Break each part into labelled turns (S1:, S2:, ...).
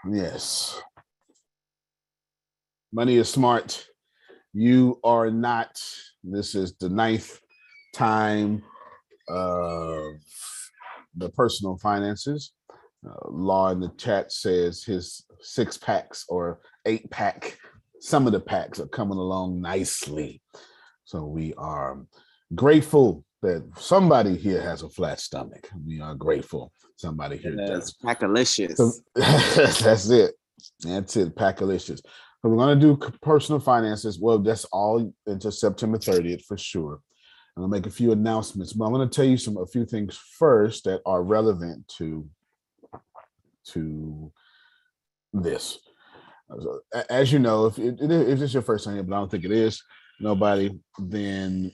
S1: Yes. Money is smart. You are not. This is the ninth time of the personal finances. Law in the chat says his 6 packs or 8 pack. Some of the packs are coming along nicely. So we are grateful that somebody here has a flat stomach. We are grateful somebody here does.
S2: Packalicious.
S1: So, that's it. That's it. Packalicious. So we're going to do personal finances. Well, that's all until September 30th for sure. I'm going to make a few announcements, but I'm going to tell you a few things first that are relevant to this. As you know, if it's your first time here, but I don't think it is, nobody, then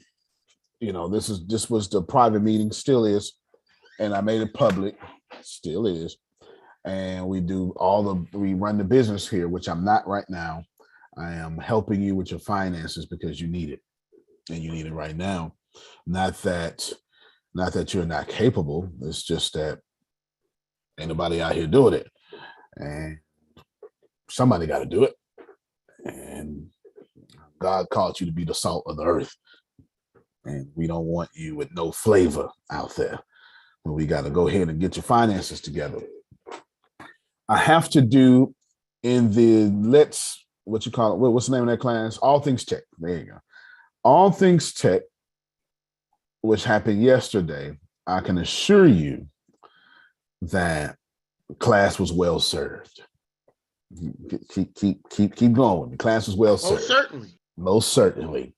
S1: this was the private meeting, still is, and I made it public, still is, and we run the business here, which I'm not right now. I am helping you with your finances because you need it, and you need it right now. Not that you're not capable. It's just that ain't nobody out here doing it, and somebody got to do it. And God called you to be the salt of the earth, and we don't want you with no flavor out there. But we got to go ahead and get your finances together. I have to do in the what's the name of that class? All Things Tech. There you go. All Things Tech, which happened yesterday. I can assure you that class was well served. Keep going. The class was well served. Most certainly.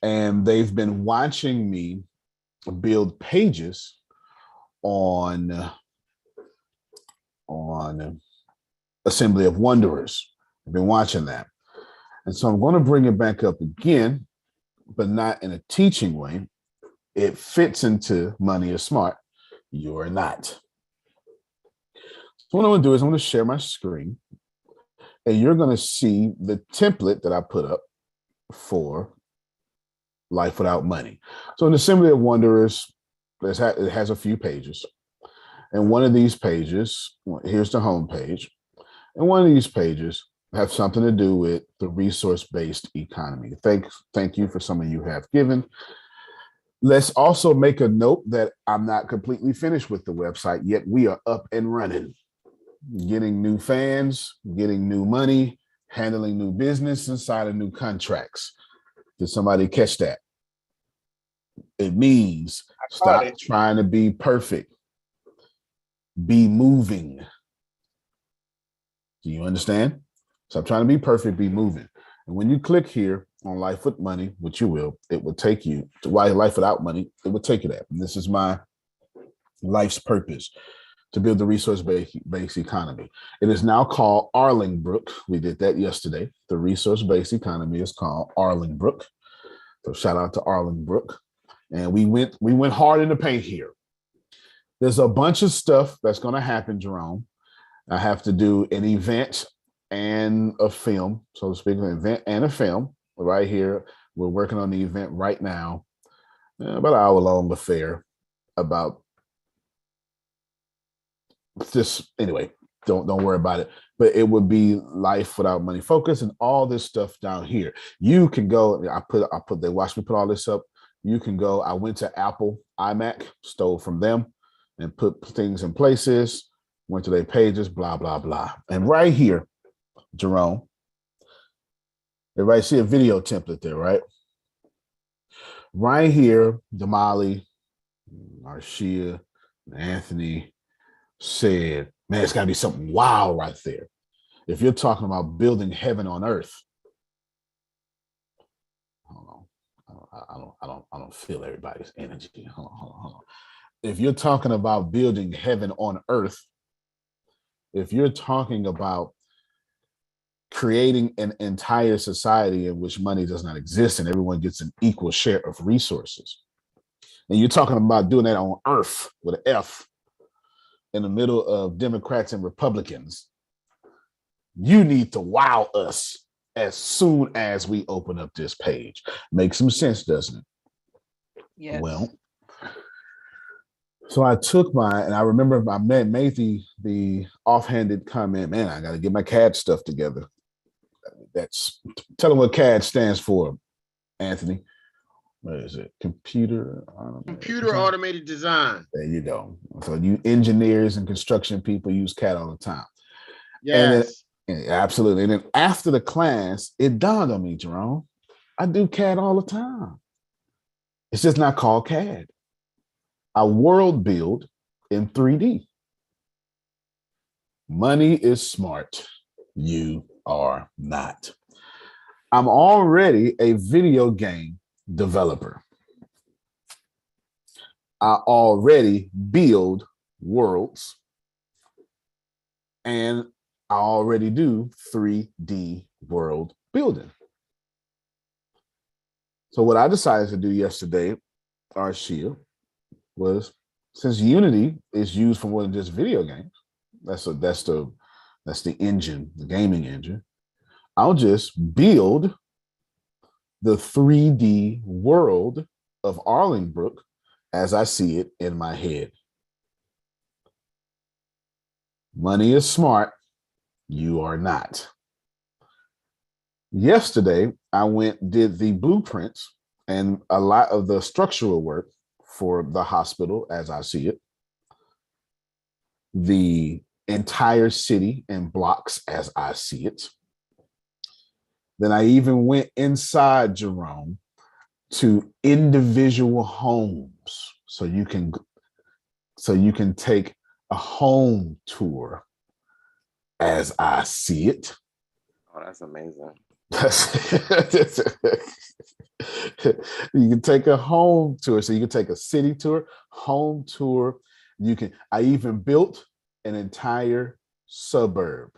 S1: And they've been watching me build pages on Assembly of Wanderers. I've been watching that. And so I'm going to bring it back up again, but not in a teaching way. It fits into Money is Smart. You are not. So what I'm going to do is I'm going to share my screen, and you're going to see the template that I put up for Life Without Money. So in Assembly of Wanderers, it has a few pages. And one of these pages, here's the home page. And one of these pages have something to do with the resource-based economy. Thank you for some of you have given. Let's also make a note that I'm not completely finished with the website yet. We are up and running, getting new fans, getting new money, handling new business, inside of new contracts. Did somebody catch that? It means stop trying to be perfect. Be moving. Do you understand? Stop trying to be perfect, be moving. And when you click here on Life with Money, which you will, it will take you to Life Without Money. It will take you there. And this is my life's purpose, to build the resource-based economy. It is now called Arlingbrook. We did that yesterday. The resource-based economy is called Arlingbrook. So shout out to Arlingbrook. And we went hard in the paint here. There's a bunch of stuff that's going to happen, Jerome. I have to do an event and a film, so to speak, an event and a film right here. We're working on the event right now, about an hour-long affair about this. Anyway, don't worry about it. But it would be Life Without Money focus and all this stuff down here. You can go. They watched me put all this up. You can go. I went to Apple iMac, stole from them, and put things in places. Went to their pages, blah blah blah. And right here, Jerome, everybody see a video template there, right? Right here, Damali, Arshia, Anthony said, man, it's got to be something wow right there. If you're talking about building heaven on earth, I don't feel everybody's energy. Hold on. If you're talking about building heaven on earth, if you're talking about creating an entire society in which money does not exist and everyone gets an equal share of resources, and you're talking about doing that on earth with an F in the middle of Democrats and Republicans, you need to wow us as soon as we open up this page. Makes some sense, doesn't it?
S3: Yes.
S1: Well, So I took and I remember I made the offhanded comment, man, I got to get my CAD stuff together. Tell them what CAD stands for, Anthony. What is it?
S2: Computer automated design.
S1: There you go. So you engineers and construction people use CAD all the time.
S2: Yes.
S1: And then, absolutely. And then after the class, it dawned on me, Jerome, I do CAD all the time. It's just not called CAD. I world build in 3D. Money is smart. You are not. I'm already a video game developer. I already build worlds, and I already do 3D world building. So what I decided to do yesterday, Arshia, was since Unity is used for more than just video games, that's the engine, the gaming engine. I'll just build the 3D world of Arlingbrook as I see it in my head. Money is smart. You are not. Yesterday, I did the blueprints and a lot of the structural work for the hospital as I see it, the entire city and blocks as I see it. Then I even went inside, Jerome, to individual homes so you can take a home tour as I see it.
S3: Oh, that's amazing.
S1: You can take a home tour. So you can take a city tour, home tour. I even built an entire suburb.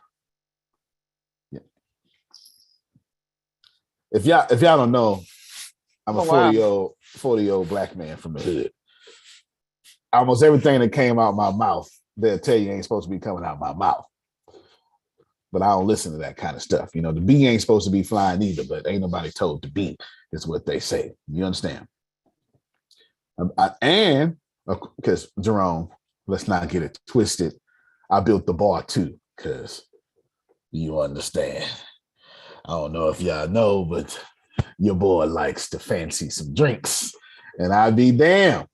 S1: Yeah. If y'all don't know, I'm a 40-year-old black man from the hood. Almost everything that came out my mouth, they'll tell you ain't supposed to be coming out my mouth. But I don't listen to that kind of stuff. You know, the bee ain't supposed to be flying either, but ain't nobody told the bee is what they say. You understand? And because Jerome, let's not get it twisted. I built the bar too, because you understand. I don't know if y'all know, but your boy likes to fancy some drinks. And I'd be damned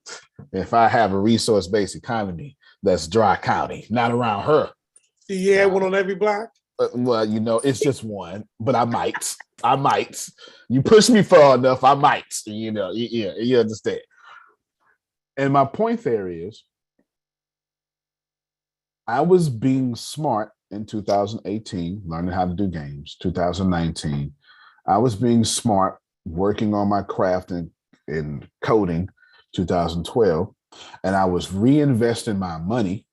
S1: if I have a resource-based economy that's dry county, not around her.
S4: Do you have one on every block?
S1: Well, you know, it's just one, but I might. You push me far enough, I might. You know, you understand. And my point there is, I was being smart in 2018, learning how to do games. 2019, I was being smart, working on my craft in coding. 2012, and I was reinvesting my money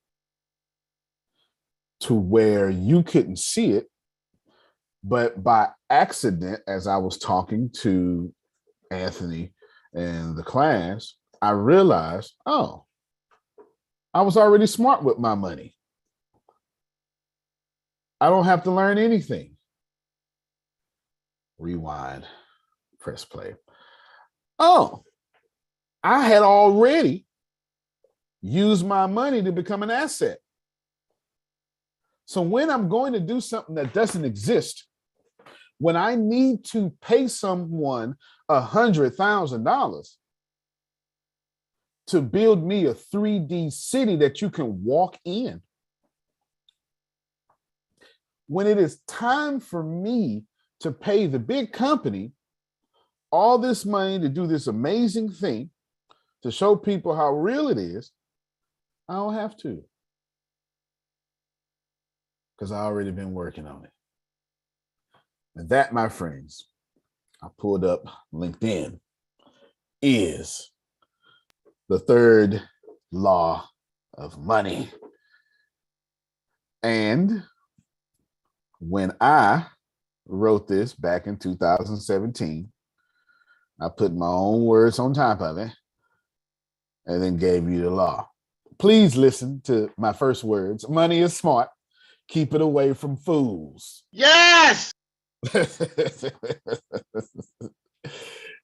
S1: to where you couldn't see it, but by accident, as I was talking to Anthony and the class, I realized, oh, I was already smart with my money. I don't have to learn anything. Rewind, press play. Oh, I had already used my money to become an asset. So when I'm going to do something that doesn't exist, when I need to pay someone $100,000 to build me a 3D city that you can walk in, when it is time for me to pay the big company all this money to do this amazing thing, to show people how real it is, I don't have to. Because I already been working on it. And that, my friends, I pulled up LinkedIn, is the third law of money. And when I wrote this back in 2017, I put my own words on top of it and then gave you the law. Please listen to my first words. Money is smart. Keep it away from fools.
S2: Yes!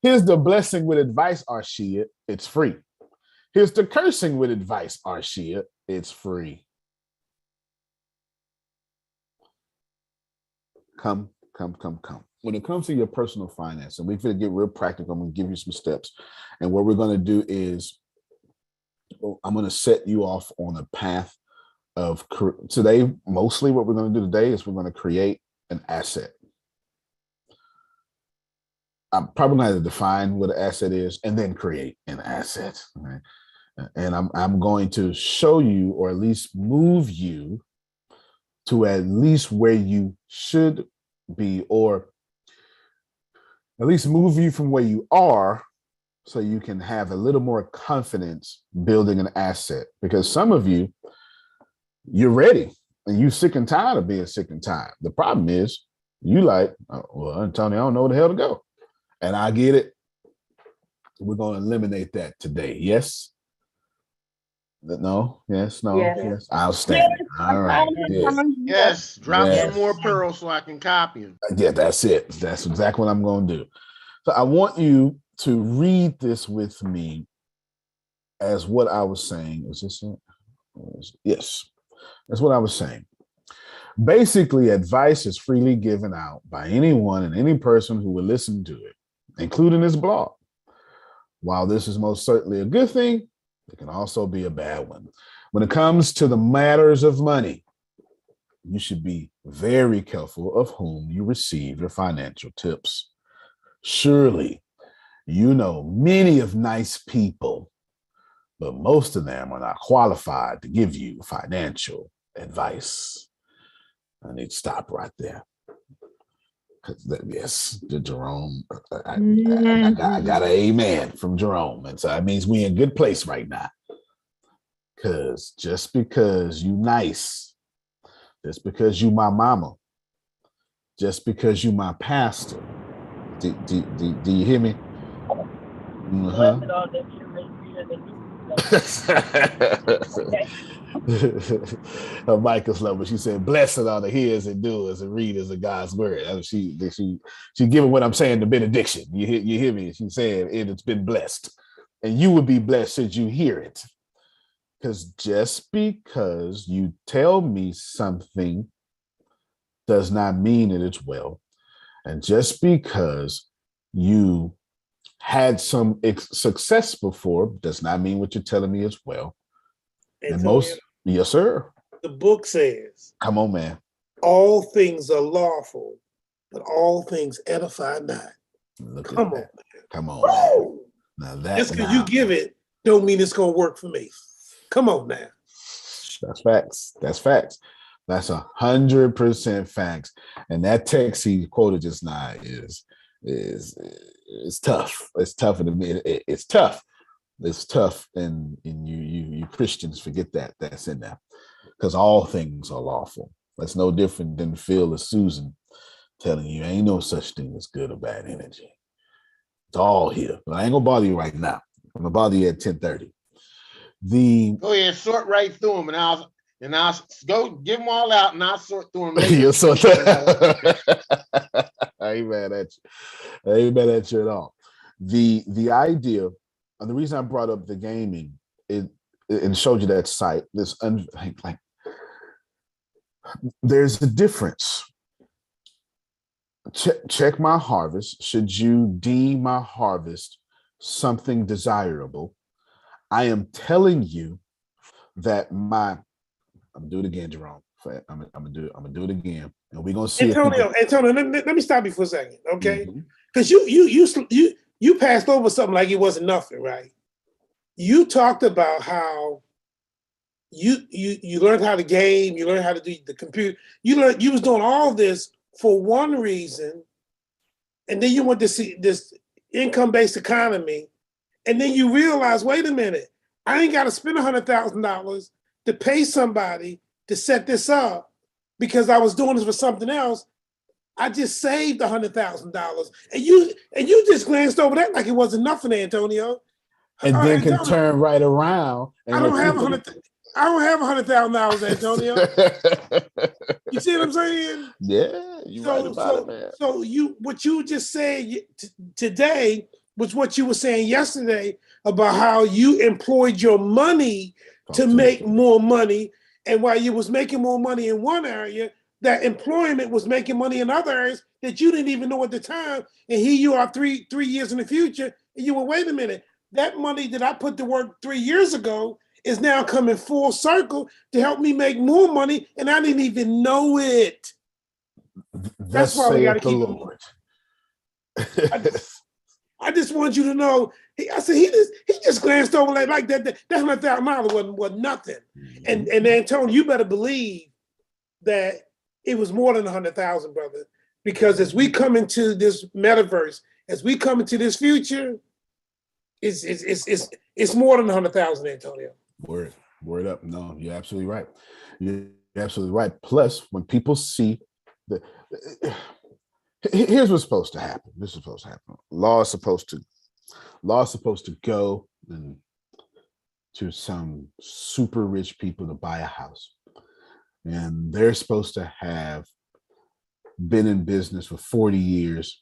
S1: Here's the blessing with advice, Arshia. It's free. Here's the cursing with advice, Arshia. It's free. Come. When it comes to your personal finance, and we're going to get real practical, I'm going to give you some steps. And what we're going to do is I'm going to set you off on a path of today. Mostly what we're going to do today is we're going to create an asset. I'm probably going to define what an asset is and then create an asset. Right? And I'm going to show you, or at least move you to at least where you should be, or at least move you from where you are so you can have a little more confidence building an asset. Because some of you, you're ready and you sick and tired of being sick and tired. The problem is you like, oh, well, Tony, I don't know where the hell to go. And I get it. We're going to eliminate that today. Yes? No? Yes? No? Yes? Outstanding. All right.
S2: Yes. Drop some more pearls so I can copy them.
S1: Yeah, that's it. That's exactly what I'm going to do. So I want you to read this with me as what I was saying. Is this it? Yes. That's what I was saying. Basically, advice is freely given out by anyone and any person who will listen to it, including this blog. While this is most certainly a good thing, it can also be a bad one. When it comes to the matters of money, you should be very careful of whom you receive your financial tips. Surely, you know many of nice people, but most of them are not qualified to give you financial advice. I need to stop right there. Yes, Jerome, I got an amen from Jerome. And so that means we in a good place right now. Because just because you nice, just because you my mama, just because you my pastor, do you hear me? Michael's love, but she said, "Blessed are the hearers and doers and readers of God's word." She giving what I'm saying the benediction. You hear me? She said, "It's been blessed," and you will be blessed as you hear it. Because just because you tell me something does not mean that it's well, and just because you had some success before does not mean what you're telling me is well. And most, yes, sir.
S4: The book says,
S1: come on, man.
S4: All things are lawful, but all things edify not. Come on, man.
S1: Come on. Now that
S4: just because you give it don't mean it's gonna work for me. Come on now.
S1: That's facts. That's facts. That's 100% facts. And that text he quoted just now is tough. It's tough to me. It's tough. It's tough, and you Christians forget that that's in there, because all things are lawful. That's no different than Phil or Susan telling you ain't no such thing as good or bad energy. It's all here. But I ain't gonna bother you right now. I'm gonna bother you at 10:30.
S2: Go ahead, sort right through them, and I'll go give them all out, and I'll sort through them later.
S1: You'll sort I ain't mad at you. I ain't mad at you at all. The idea, and the reason I brought up the gaming and showed you that site, there's a difference. Check my harvest. Should you deem my harvest something desirable, I am telling you that I'm gonna do it again, Jerome. I'm gonna do it again, and we're gonna see.
S4: Antonio, let me stop you for a second, okay? Because you passed over something like it wasn't nothing, right? You talked about how you learned how to game, you learned how to do the computer. You was doing all this for one reason, and then you went to see this income-based economy, and then you realize, wait a minute, I ain't got to spend $100,000 to pay somebody to set this up because I was doing this for something else. I just saved $100,000, and you just glanced over that like it wasn't nothing, Antonio.
S1: And then can turn right around.
S4: I don't have $100,000, Antonio. You see what I'm saying?
S1: Yeah, you right about it, man.
S4: So what you just said today was what you were saying yesterday about how you employed your money to make more money. And while you was making more money in one area, that employment was making money in other areas that you didn't even know at the time. And here you are 3 years in the future. And you were, wait a minute, that money that I put to work 3 years ago is now coming full circle to help me make more money. And I didn't even know it. That's why we got to keep the Lord. I just want you to know. I said he just glanced over like that. That $100,000 was nothing. And Antonio, you better believe that it was more than 100,000, brother. Because as we come into this metaverse, as we come into this future, it's more than 100,000, Antonio.
S1: Word up. No, you're absolutely right. You're absolutely right. Plus, when people see the here's what's supposed to happen. This is supposed to happen. Law is supposed to go and to some super rich people to buy a house. And they're supposed to have been in business for 40 years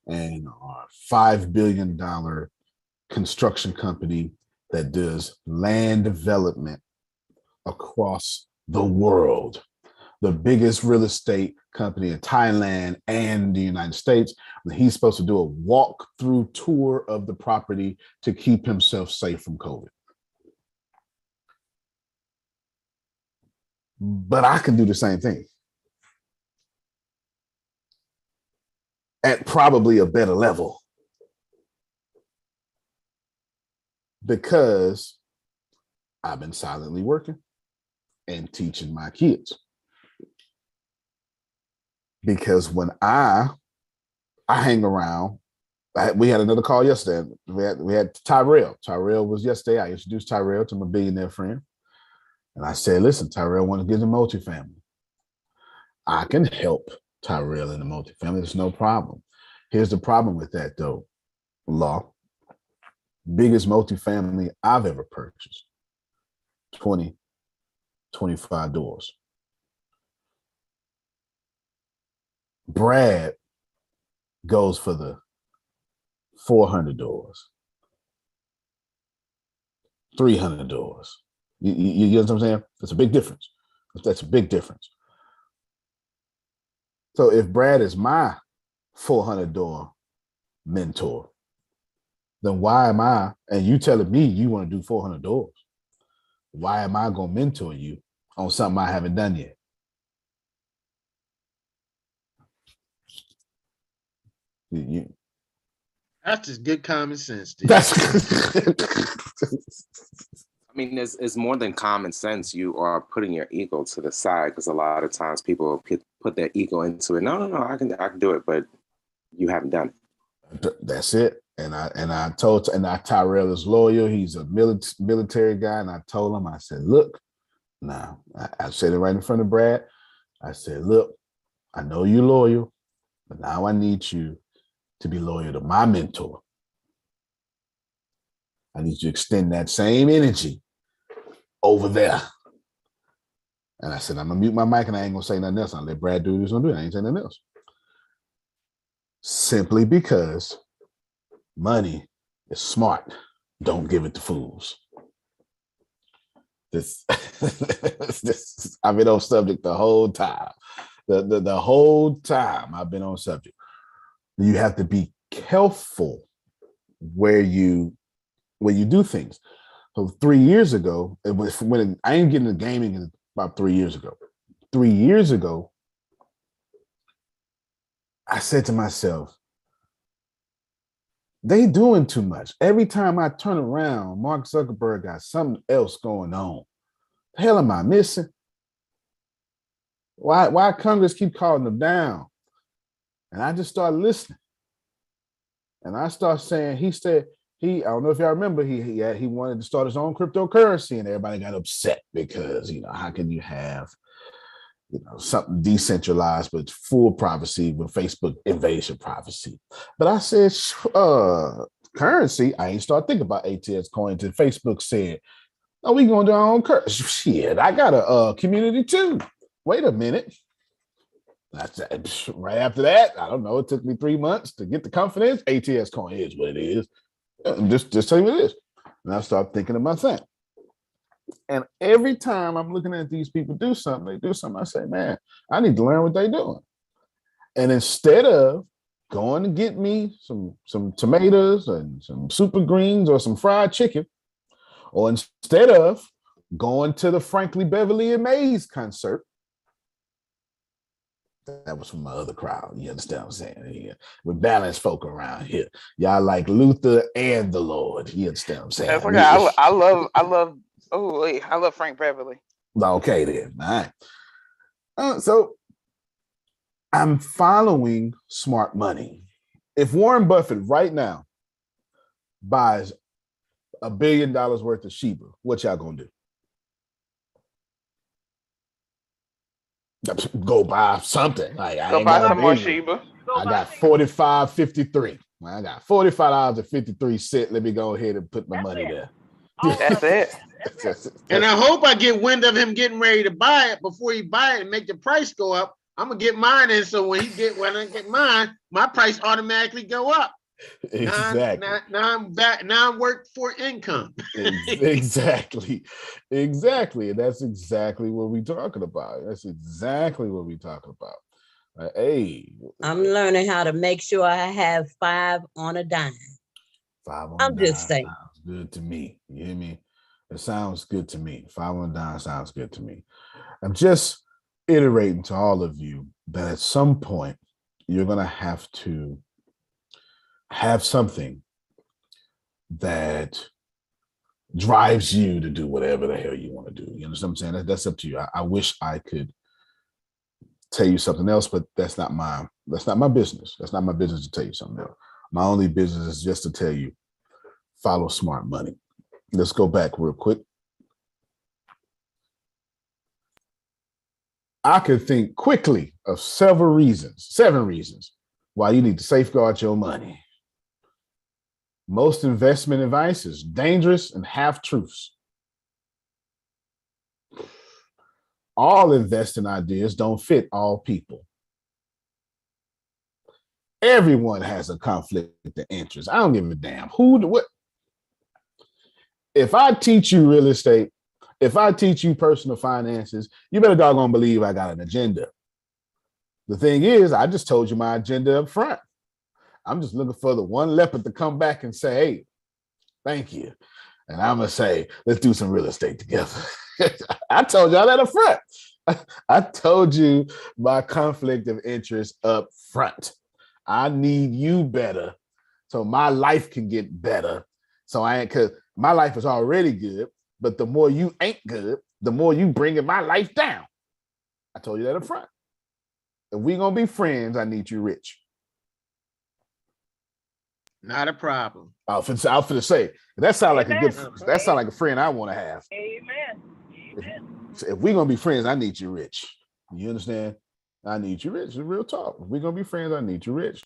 S1: and are $5 billion construction company that does land development across the world. The biggest real estate company in Thailand and the United States. He's supposed to do a walk-through tour of the property to keep himself safe from COVID. But I can do the same thing at probably a better level because I've been silently working and teaching my kids. Because when I hang around, we had another call yesterday. We had Tyrell. Tyrell was yesterday. I introduced Tyrell to my billionaire friend. And I said, listen, Tyrell wants to get a multifamily. I can help Tyrell in the multifamily. There's no problem. Here's the problem with that, though. Law. Biggest multifamily I've ever purchased. 25 doors. Brad goes for the 400 doors, 300 doors. You know what I'm saying? That's a big difference. That's a big difference. So if Brad is my 400 door mentor, then why am I, and you telling me you want to do 400 doors, why am I going to mentor you on something I haven't done yet?
S2: That's just good common sense, dude.
S3: I mean, it's more than common sense. You are putting your ego to the side because a lot of times people put their ego into it. No, I can do it, but you haven't done
S1: it. That's it. And Tyrell is loyal. He's a military guy, and I told him, I said, look, now I said it right in front of Brad. I said, look, I know you're loyal, but now I need you to be loyal to my mentor. I need you to extend that same energy over there. And I said, I'm gonna mute my mic and I ain't gonna say nothing else. I'll let Brad do what he's gonna do. I ain't saying nothing else. Simply because money is smart. Don't give it to fools. I've been on subject the whole time. The whole time I've been on subject. You have to be careful where you do things. So 3 years ago, it was when I ain't getting into gaming about 3 years ago. 3 years ago, I said to myself, they doing too much. Every time I turn around, Mark Zuckerberg got something else going on. The hell am I missing? Why Congress keep calling them down? And I just started listening. And I started saying, I don't know if y'all remember, he wanted to start his own cryptocurrency, and everybody got upset because, how can you have, something decentralized but full privacy with Facebook invasion privacy? But I said, currency, I ain't start thinking about ATS coins, and Facebook said, oh, we gonna do our own currency. Shit, I got a community too. Wait a minute. Right after that, I don't know. It took me 3 months to get the confidence. ATS coin is what it is. Just tell you what it is. And I start thinking of my thing. And every time I'm looking at these people do something, they do something. I say, man, I need to learn what they're doing. And instead of going to get me some tomatoes and some super greens or some fried chicken, or instead of going to the Frankly Beverly and Mays concert, that was from my other crowd. You understand what I'm saying? Yeah. We're balanced folk around here. Y'all like Luther and the Lord. You understand what I'm saying?
S5: That's okay. I love Frank Beverly.
S1: Okay then. All right. So I'm following smart money. If Warren Buffett right now buys $1 billion worth of Shiba, what y'all gonna do? Go buy something. Like,
S5: Go buy some more Shiba.
S1: I got $45.53. I got $45.53. Let me go ahead and put my money there.
S5: That's it.
S2: And I hope I get wind of him getting ready to buy it before he buy it and make the price go up. I'm gonna get mine in, so when I get mine, my price automatically go up.
S1: Exactly.
S2: Now I'm back. Now I'm work for income.
S1: Exactly. And that's exactly what we're talking about. Hey,
S6: I'm learning how to make sure I have 5 on a dime.
S1: 5 on
S6: I'm
S1: a dime
S6: just saying.
S1: sounds good to me. You hear me? It sounds good to me. 5 on a dime sounds good to me. I'm just iterating to all of you that at some point you're gonna have to have something that drives you to do whatever the hell you want to do. You understand what I'm saying? That's up to you. I wish I could tell you something else, but that's not my business. That's not my business to tell you something else. My only business is just to tell you, follow smart money. Let's go back real quick. I could think quickly of 7 reasons why you need to safeguard your money. Most investment advice is dangerous and half-truths. All investing ideas don't fit all people. Everyone has a conflict of interest. I don't give a damn what. If I teach you real estate, if I teach you personal finances, you better doggone believe I got an agenda. The thing is, I just told you my agenda up front. I'm just looking for the one leopard to come back and say, hey, thank you. And I'm going to say, let's do some real estate together. I told y'all that up front. I told you my conflict of interest up front. I need you better so my life can get better. Because my life is already good, but the more you ain't good, the more you bringing my life down. I told you that up front. If we going to be friends, I need you rich.
S2: Not a problem.
S1: I was finna say that sound like that sound like a friend I want to have.
S7: Amen.
S1: If we're gonna be friends, I need you rich. You understand? I need you rich. It's real talk. If we're gonna be friends, I need you rich.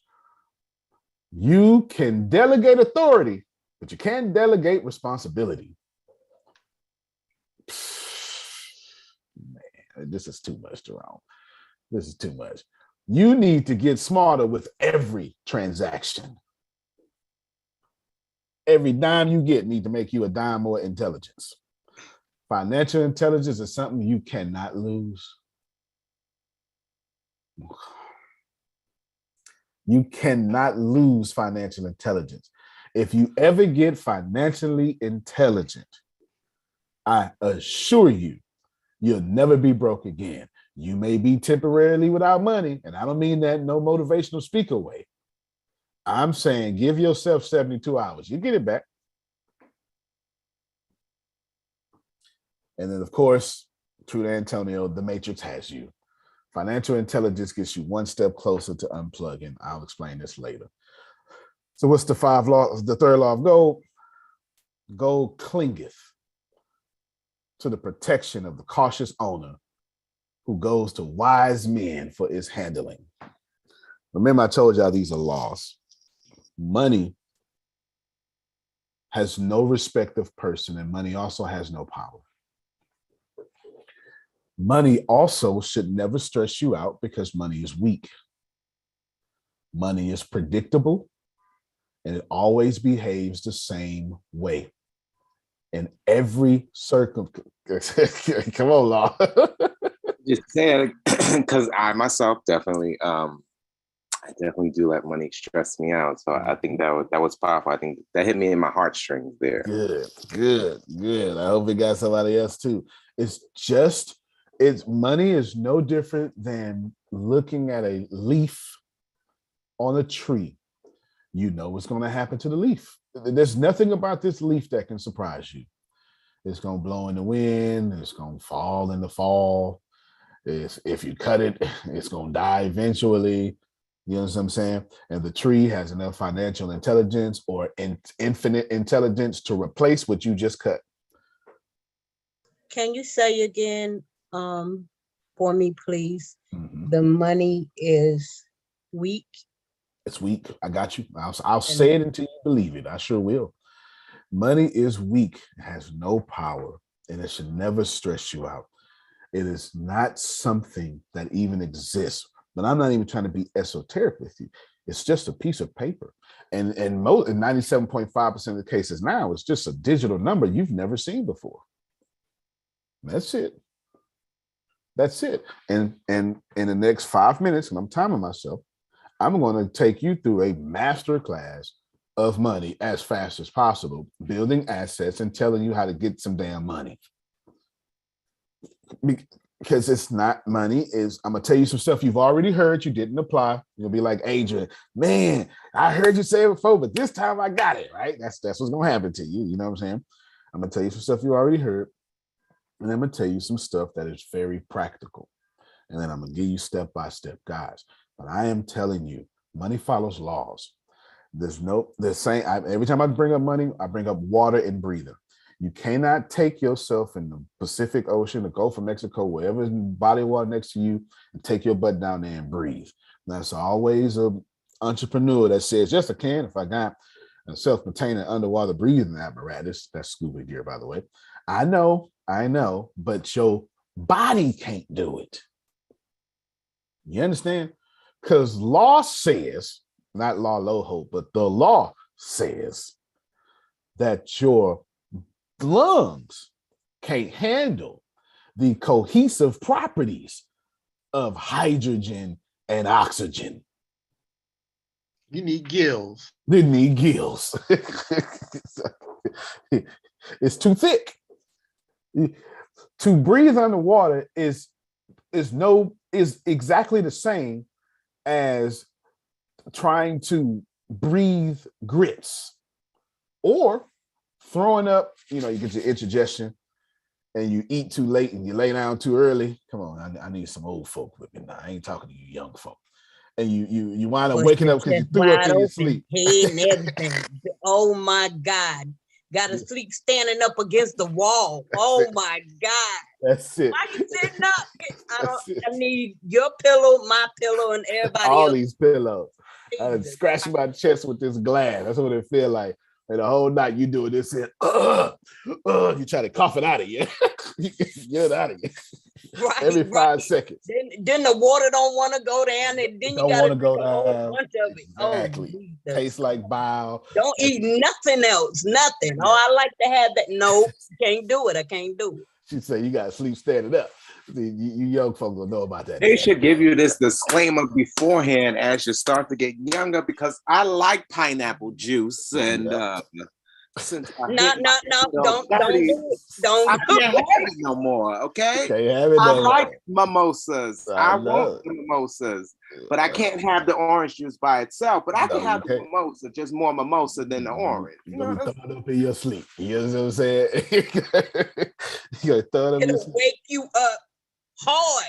S1: You can delegate authority, but you can't delegate responsibility. Man, this is too much, Jerome. This is too much. You need to get smarter with every transaction. Every dime you get need to make you a dime more intelligence. Financial intelligence is something you cannot lose. You cannot lose financial intelligence. If you ever get financially intelligent, I assure you, you'll never be broke again. You may be temporarily without money, and I don't mean that in no motivational speaker way. I'm saying give yourself 72 hours. You get it back. And then, of course, true to Antonio, the matrix has you. Financial intelligence gets you one step closer to unplugging. I'll explain this later. So what's the 5 laws? The 3rd law of gold? Gold clingeth to the protection of the cautious owner who goes to wise men for its handling. Remember, I told y'all these are laws. Money has no respect of person, and money also has no power. Money also should never stress you out because money is weak. Money is predictable and it always behaves the same way in every circumstance. Come on, Law.
S3: Just saying, because I myself definitely, I definitely do let money stress me out. So I think that was powerful. I think that hit me in my heartstrings there.
S1: Good. I hope it got somebody else too. Money is no different than looking at a leaf on a tree. You know what's going to happen to the leaf. There's nothing about this leaf that can surprise you. It's going to blow in the wind. It's going to fall in the fall. If you cut it, it's going to die eventually. You know what I'm saying? And the tree has enough financial intelligence or infinite intelligence to replace what you just cut.
S6: Can you say again for me, please?
S1: Mm-hmm.
S6: The money is weak.
S1: It's weak. I got you. I'll say it until you believe it. I sure will. Money is weak. It has no power, and it should never stress you out. It is not something that even exists. But I'm not even trying to be esoteric with you. It's just a piece of paper. And in 97.5% of the cases now, it's just a digital number you've never seen before. That's it. And in the next 5 minutes, and I'm timing myself, I'm going to take you through a master class of money as fast as possible, building assets and telling you how to get some damn money. Because it's not money. I'm going to tell you some stuff you've already heard, you didn't apply. You'll be like, Adrian, man, I heard you say it before, but this time I got it, right? That's what's going to happen to you. You know what I'm saying? I'm going to tell you some stuff you already heard. And I'm going to tell you some stuff that is very practical. And then I'm going to give you step-by-step guides. But I am telling you, money follows laws. Every time I bring up money, I bring up water and breathing. You cannot take yourself in the Pacific Ocean, the Gulf of Mexico, wherever is body of water next to you, and take your butt down there and breathe. That's always an entrepreneur that says, yes, I can if I got a self-contained underwater breathing apparatus. That's scuba gear, by the way. I know, but your body can't do it. You understand? Because law says, not law low hope, but the law says that your lungs can't handle the cohesive properties of hydrogen and oxygen.
S2: You need gills.
S1: They need gills. It's too thick. To breathe underwater is exactly the same as trying to breathe grits or throwing up. You get your indigestion and you eat too late and you lay down too early. Come on, I need some old folk with me now. I ain't talking to you young folk. And you wind up waking up because you threw up in your sleep.
S6: Head and everything. Oh my God. Got to sleep standing up against the wall. Oh my God.
S1: That's it.
S6: Why you sitting up? I need your pillow, my pillow, and everybody
S1: all
S6: else.
S1: These pillows. I scratch my chest with this glass. That's what it feel like. And the whole night you doing this and you try to cough it out of you. Get it out of you.
S6: Right,
S1: every 5 seconds.
S6: Then the water don't want to go down, and then you got to go down. A bunch of it.
S1: Exactly.
S6: Oh,
S1: tastes like bile.
S6: Don't eat nothing else. Nothing. Oh, I like to have that. No, can't do it. I can't do it.
S1: She said you got to sleep standing up. You young folks will know about that.
S3: They should give you this disclaimer beforehand as you start to get younger, because I like pineapple juice and
S6: No, don't
S3: I can't have it no more. Okay, I like mimosas. I want the mimosas, but I can't have the orange juice by itself. But I can have the mimosa, just more mimosa than the orange.
S1: You're gonna be throwing up in your sleep. You know what I'm saying? You're gonna throw up in your sleep.
S6: Wake you up hard.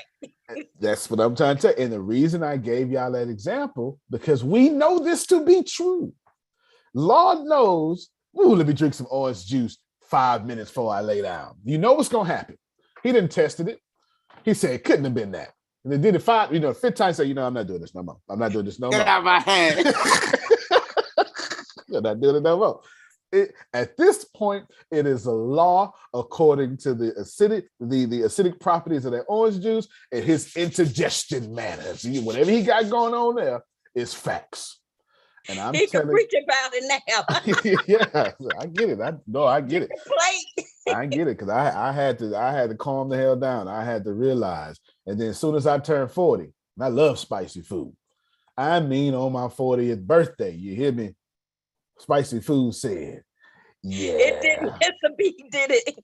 S1: That's what I'm trying to tell you. And the reason I gave y'all that example, because we know this to be true. Lord knows. Ooh, let me drink some orange juice 5 minutes before I lay down. You know what's gonna happen. He didn't tested it. He said it couldn't have been that. And they did it fifth time, say, I'm not doing this no more. I'm not doing this no more.
S3: Get out of my hand.
S1: You're not doing it no more. At this point, it is a law according to the acidic properties of that orange juice and his indigestion manner. See, whatever he got going on there is facts. And I'm
S6: he can preach about it now.
S1: Yeah, I get it. I get it. I get it because I had to calm the hell down. I had to realize, and then as soon as I turned 40, I love spicy food. I mean, on my 40th birthday, you hear me? Spicy food said, yeah.
S6: It didn't miss a beat, did it?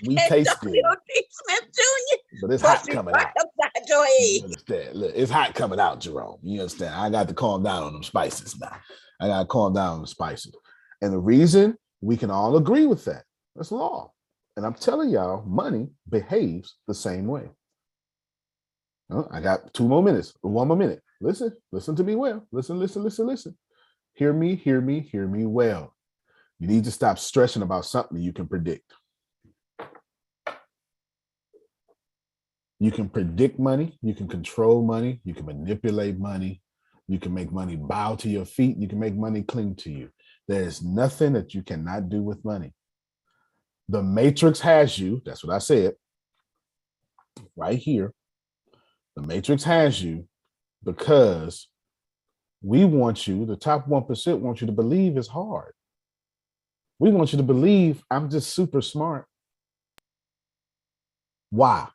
S1: We taste good.
S6: Smith Jr.
S1: But it's hot coming out.
S6: Upside your head.
S1: You understand? Look, it's hot coming out, Jerome. You understand? I got to calm down on them spices now. I got to calm down on the spices. And the reason we can all agree with that's law. And I'm telling y'all, money behaves the same way. I got 2 more minutes, 1 more minute. Listen to me well. Listen. Hear me well. You need to stop stressing about something you can predict. You can predict money. You can control money. You can manipulate money. You can make money bow to your feet. You can make money cling to you. There's nothing that you cannot do with money. The matrix has you. That's what I said. Right here. The matrix has you because we want you, the top 1% want you to believe it's hard. We want you to believe I'm just super smart. Why?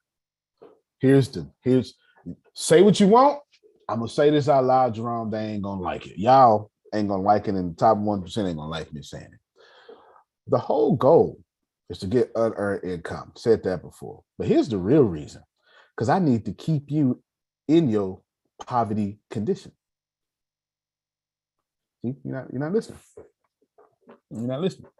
S1: Say what you want. I'm gonna say this out loud, Jerome. They ain't gonna like it. Y'all ain't gonna like it, and the top 1% ain't gonna like me saying it. The whole goal is to get unearned income. Said that before. But here's the real reason. Because I need to keep you in your poverty condition. See, you're not listening. You're not listening.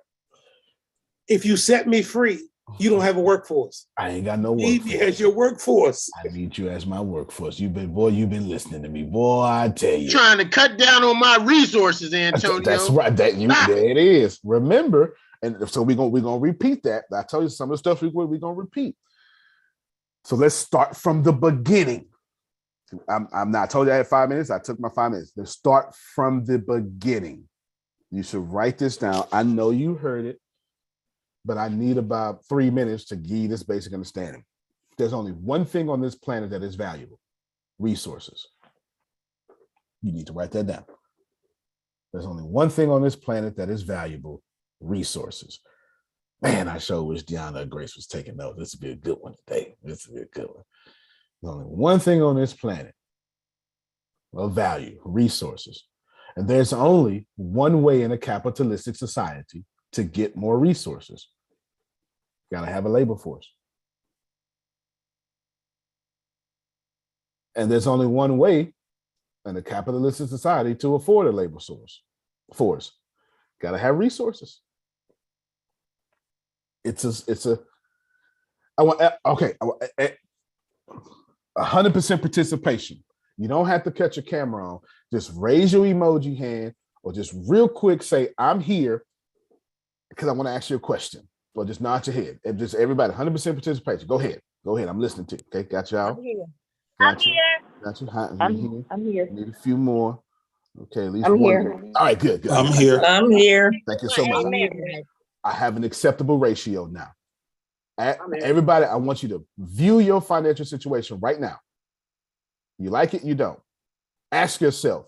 S4: If you set me free, you don't have a workforce.
S1: I ain't got no workforce.
S4: Need me as your workforce.
S1: I need you as my workforce. You've been listening to me, boy. I tell you,
S2: trying to cut down on my resources, Antonio.
S1: That's right. There it is. Remember, and so we're gonna repeat that. I tell you some of the stuff we're gonna repeat. So let's start from the beginning. I'm not. I told you I had 5 minutes. I took my 5 minutes. Let's start from the beginning. You should write this down. I know you heard it, but I need about 3 minutes to give you this basic understanding. There's only one thing on this planet that is valuable: resources. You need to write that down. There's only one thing on this planet that is valuable: resources. Man, I sure wish Deanna Grace was taking notes. This would be a good one today. This would be a good one. There's only one thing on this planet of value: resources. And there's only one way in a capitalistic society to get more resources. You gotta have a labor force. And there's only one way in a capitalistic society to afford a labor force. Gotta have resources. I want 100% participation. You don't have to cut your camera on. Just raise your emoji hand or just real quick say, I'm here because I want to ask you a question. Or just nod your head. And just everybody, 100% participation. Go ahead. I'm listening to you. Okay, got y'all?
S7: I'm here.
S1: Got you.
S7: I'm here.
S1: Need a few more. Okay, at least
S7: I'm
S1: one.
S7: here.
S1: All right, good.
S8: I'm here.
S6: I'm here.
S1: Thank you so much.
S6: Amen.
S1: I have an acceptable ratio now. Everybody, I want you to view your financial situation right now. You like it, you don't. Ask yourself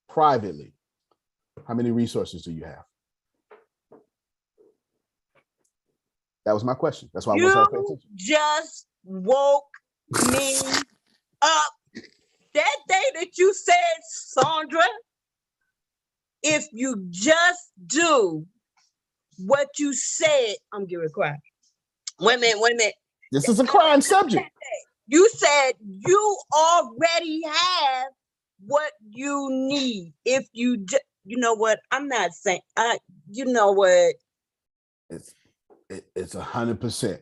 S1: privately, how many resources do you have? That was my question. That's why I want to pay attention.
S6: Just woke me up. That day that you said, Sandra, if you just do what you said, I'm getting cry. Wait a minute.
S1: This is a crime subject.
S6: You said you already have what you need. If you know what? I'm not saying, you know what?
S1: It's 100%.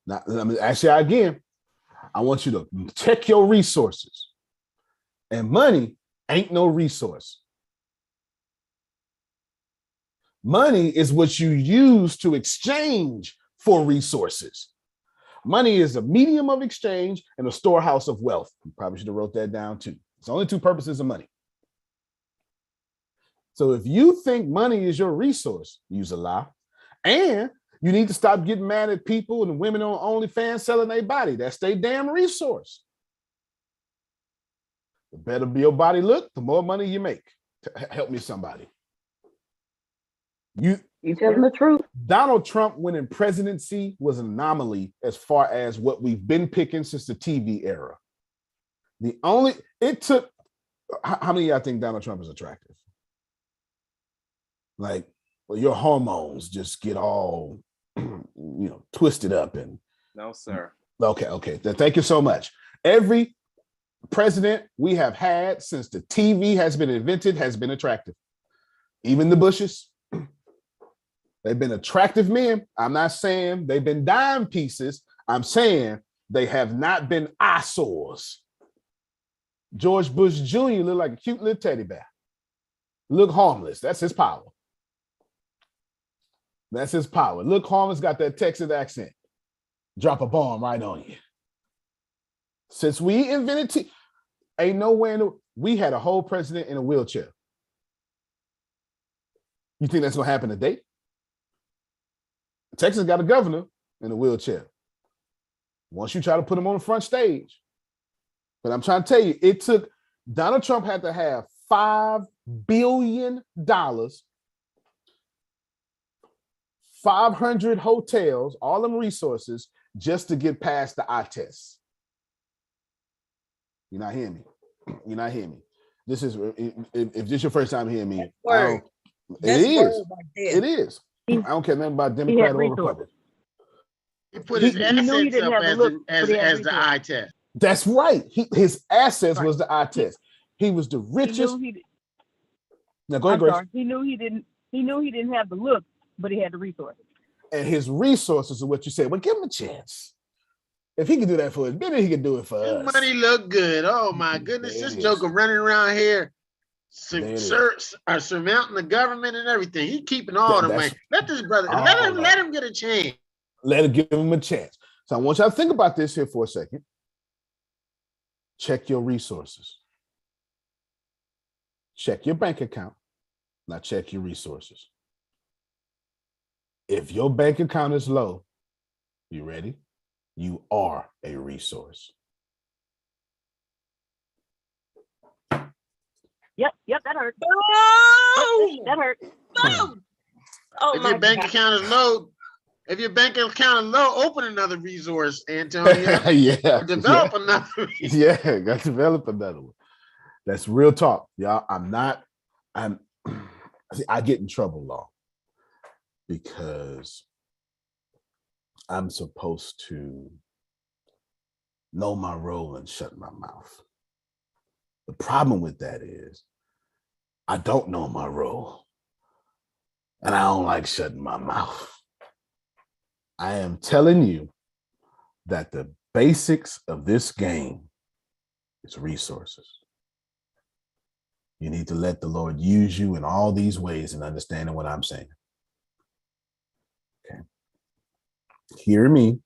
S1: Now, let me ask you again. I want you to check your resources. And money ain't no resource. Money is what you use to exchange for resources. Money is a medium of exchange and a storehouse of wealth. You probably should have wrote that down too. It's only two purposes of money. So if you think money is your resource, use a lie. And you need to stop getting mad at people and women on OnlyFans selling their body. That's their damn resource. The better your body look, the more money you make. Help me, somebody. You
S7: telling the truth.
S1: Donald Trump winning presidency was an anomaly as far as what we've been picking since the TV era. It took, how many of y'all think Donald Trump is attractive? Like, well, your hormones just get all, twisted up and.
S3: No, sir.
S1: Okay. Thank you so much. Every president we have had since the TV has been invented has been attractive. Even the Bushes. They've been attractive men. I'm not saying they've been dime pieces. I'm saying they have not been eyesores. George Bush Jr. looked like a cute little teddy bear. Look harmless. That's his power. Look harmless, got that Texas accent. Drop a bomb right on you. Since we invented ain't nowhere we had a whole president in a wheelchair. You think that's gonna happen today? Texas got a governor in a wheelchair. Once you try to put him on the front stage. But I'm trying to tell you, it took, Donald Trump had to have $5 billion, 500 hotels, all them resources, just to get past the eye test. You're not hearing me. This is, if this is your first time hearing me, it is. I don't care nothing about Democrat or Republican.
S2: He put his assets up as the eye test.
S1: That's right. His assets was the eye test. He was the richest. Now go ahead, Grace.
S7: He knew he didn't have the look, but he had the resources.
S1: And his resources are what you said. Well, give him a chance. If he can do that for us, maybe he can do it for us.
S2: Money look good. Oh my goodness, this joker running around here. Surmounting the government and everything. He keeping all the money. Let this brother, let him get a chance.
S1: Give him a chance. So I want y'all to think about this here for a second. Check your resources. Check your bank account. Now check your resources. If your bank account is low, you ready? You are a resource.
S7: Yep, that hurt. Oh, that hurt.
S2: Boom. Oh, if your bank account is low, open another resource, Antonio.
S1: Yeah.
S2: Develop another resource.
S1: Yeah, got to develop another one. That's real talk, y'all. I get in trouble, law, because I'm supposed to know my role and shut my mouth. The problem with that is I don't know my role and I don't like shutting my mouth. I am telling you that the basics of this game is resources. You need to let the Lord use you in all these ways and understanding what I'm saying. Okay. Hear me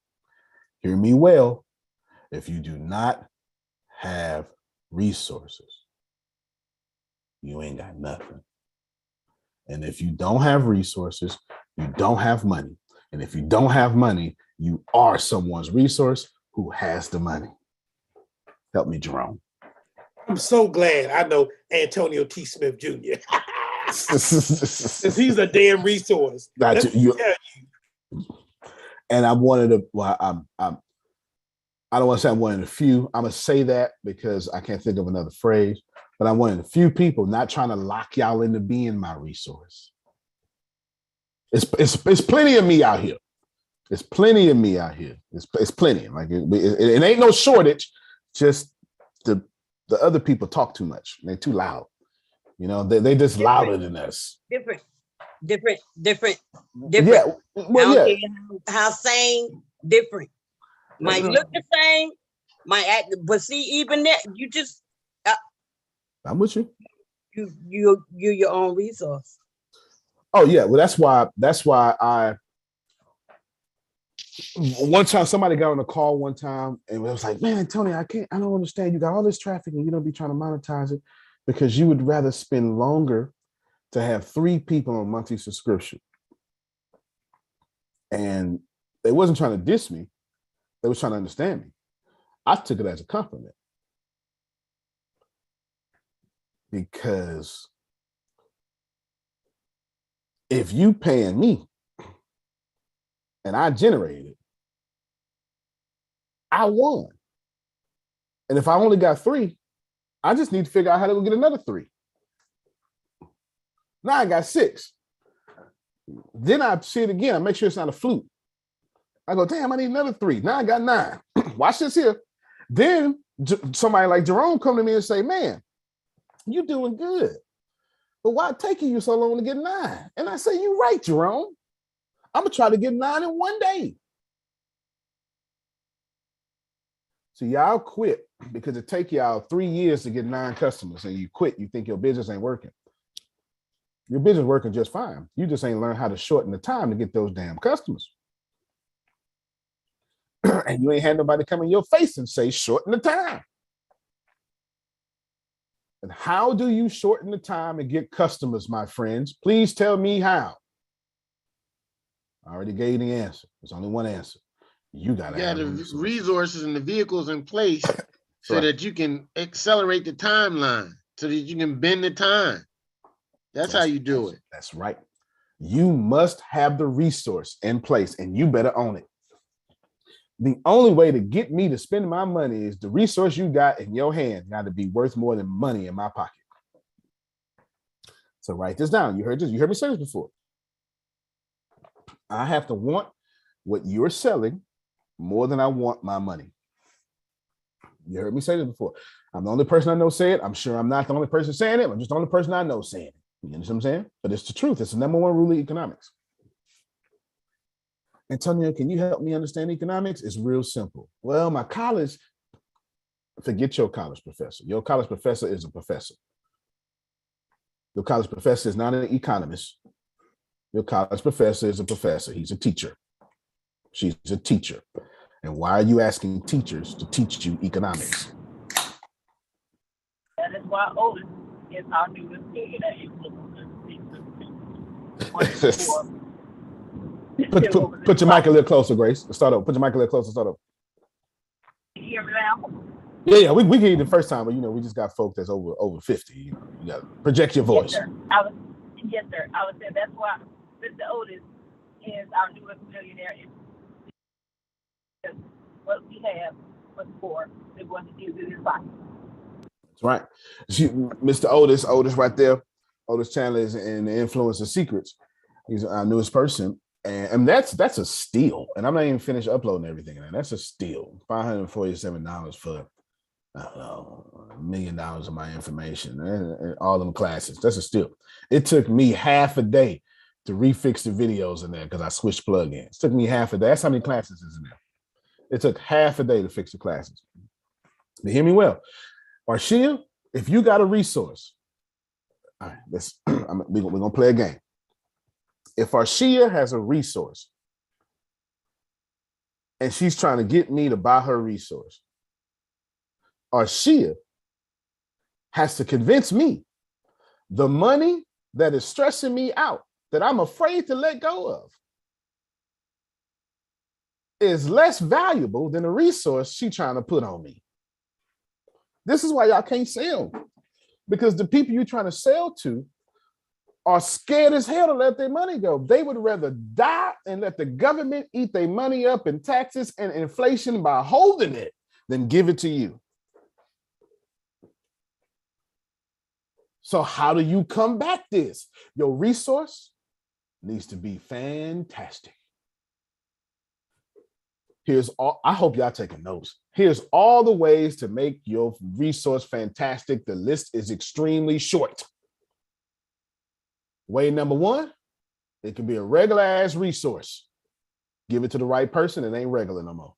S1: well. If you do not have resources, you ain't got nothing. And if you don't have resources, you don't have money. And if you don't have money, you are someone's resource who has the money. Help me, Jerome.
S4: I'm so glad I know Antonio T. Smith Jr. Since he's a damn resource.
S1: And I'm one of the, I don't want to say I'm one of the few. I'm going to say that because I can't think of another phrase, but I'm one of the few people not trying to lock y'all into being my resource. It's plenty of me out here. It's plenty of me out here. It's plenty. Like it ain't no shortage. Just the other people talk too much. They're too loud. You know, they just louder than us.
S6: Different.
S1: Yeah. Well, yeah.
S6: How same, different. Might look the same, might act, but see, even that, you just.
S1: I'm with you.
S6: You're your own resource.
S1: Oh yeah, well that's why I. One time, somebody got on a call one time and it was like, "Man, Tony, I don't understand. You got all this traffic and you don't be trying to monetize it because you would rather spend longer to have 3 people on monthly subscription. And they wasn't trying to diss me. They was trying to understand me. I took it as a compliment. Because if you paying me and I generated it, I won. And if I only got 3, I just need to figure out how to go get another 3. Now I got 6. Then I see it again. I make sure it's not a fluke. I go, damn, I need another 3. Now I got 9. Watch this here. Then somebody like Jerome come to me and say, man, you doing good. But why taking you so long to get 9? And I say, you right, Jerome. I'm going to try to get 9 in one day. So y'all quit because it take y'all 3 years to get 9 customers, and you quit. You think your business ain't working. Your business working just fine. You just ain't learned how to shorten the time to get those damn customers. And you ain't had nobody come in your face and say, shorten the time. And how do you shorten the time and get customers, my friends? Please tell me how. I already gave you the answer. There's only one answer. You got to have
S2: the resources and the vehicles in place so
S1: right.
S2: that you can accelerate the timeline, so that you can bend the time. That's how you do it.
S1: That's right. You must have the resource in place, and you better own it. The only way to get me to spend my money is the resource you got in your hand got to be worth more than money in my pocket. So write this down. You heard this. You heard me say this before. I have to want what you're selling more than I want my money. You heard me say this before. I'm the only person I know say it. I'm sure I'm not the only person saying it. I'm just the only person I know saying it. You understand what I'm saying? But it's the truth. It's the number 1 rule of economics. Antonio, can you help me understand economics? It's real simple. Well, my college, forget your college professor. Your college professor is a professor. Your college professor is not an economist. Your college professor is a professor. He's a teacher. She's a teacher. And why are you asking teachers to teach you economics?
S7: That is why Otis is our newest billionaire.
S1: Put your mic a little closer, Grace. Start up. Put your mic a little closer. Start up.
S7: Can you hear me now?
S1: Yeah, we get you the first time, but we just got folks that's over 50. You got to project your voice.
S7: Yes, sir. I was saying that's why Mr. Otis is our newest millionaire. What we have was for they're going to do this body.
S1: That's right. Mr. Otis right there. Otis Chandler is in the Influence of Secrets. He's our newest person. And that's a steal. And I'm not even finished uploading everything. And that's a steal. $547 for, I don't know, $1 million of my information and all them classes. That's a steal. It took me half a day to refix the videos in there because I switched plugins. It took me half a day. That's how many classes is in there. It took half a day to fix the classes. But hear me well. Arshia, if you got a resource, all right, we're going to play a game. If Arshia has a resource and she's trying to get me to buy her resource, Arshia has to convince me the money that is stressing me out, that I'm afraid to let go of, is less valuable than the resource she's trying to put on me. This is why y'all can't sell, because the people you're trying to sell to are scared as hell to let their money go. They would rather die and let the government eat their money up in taxes and inflation by holding it than give it to you. So how do you combat this? Your resource needs to be fantastic. I hope y'all taking notes. Here's all the ways to make your resource fantastic. The list is extremely short. Way number 1, it can be a regular ass resource. Give it to the right person, it ain't regular no more.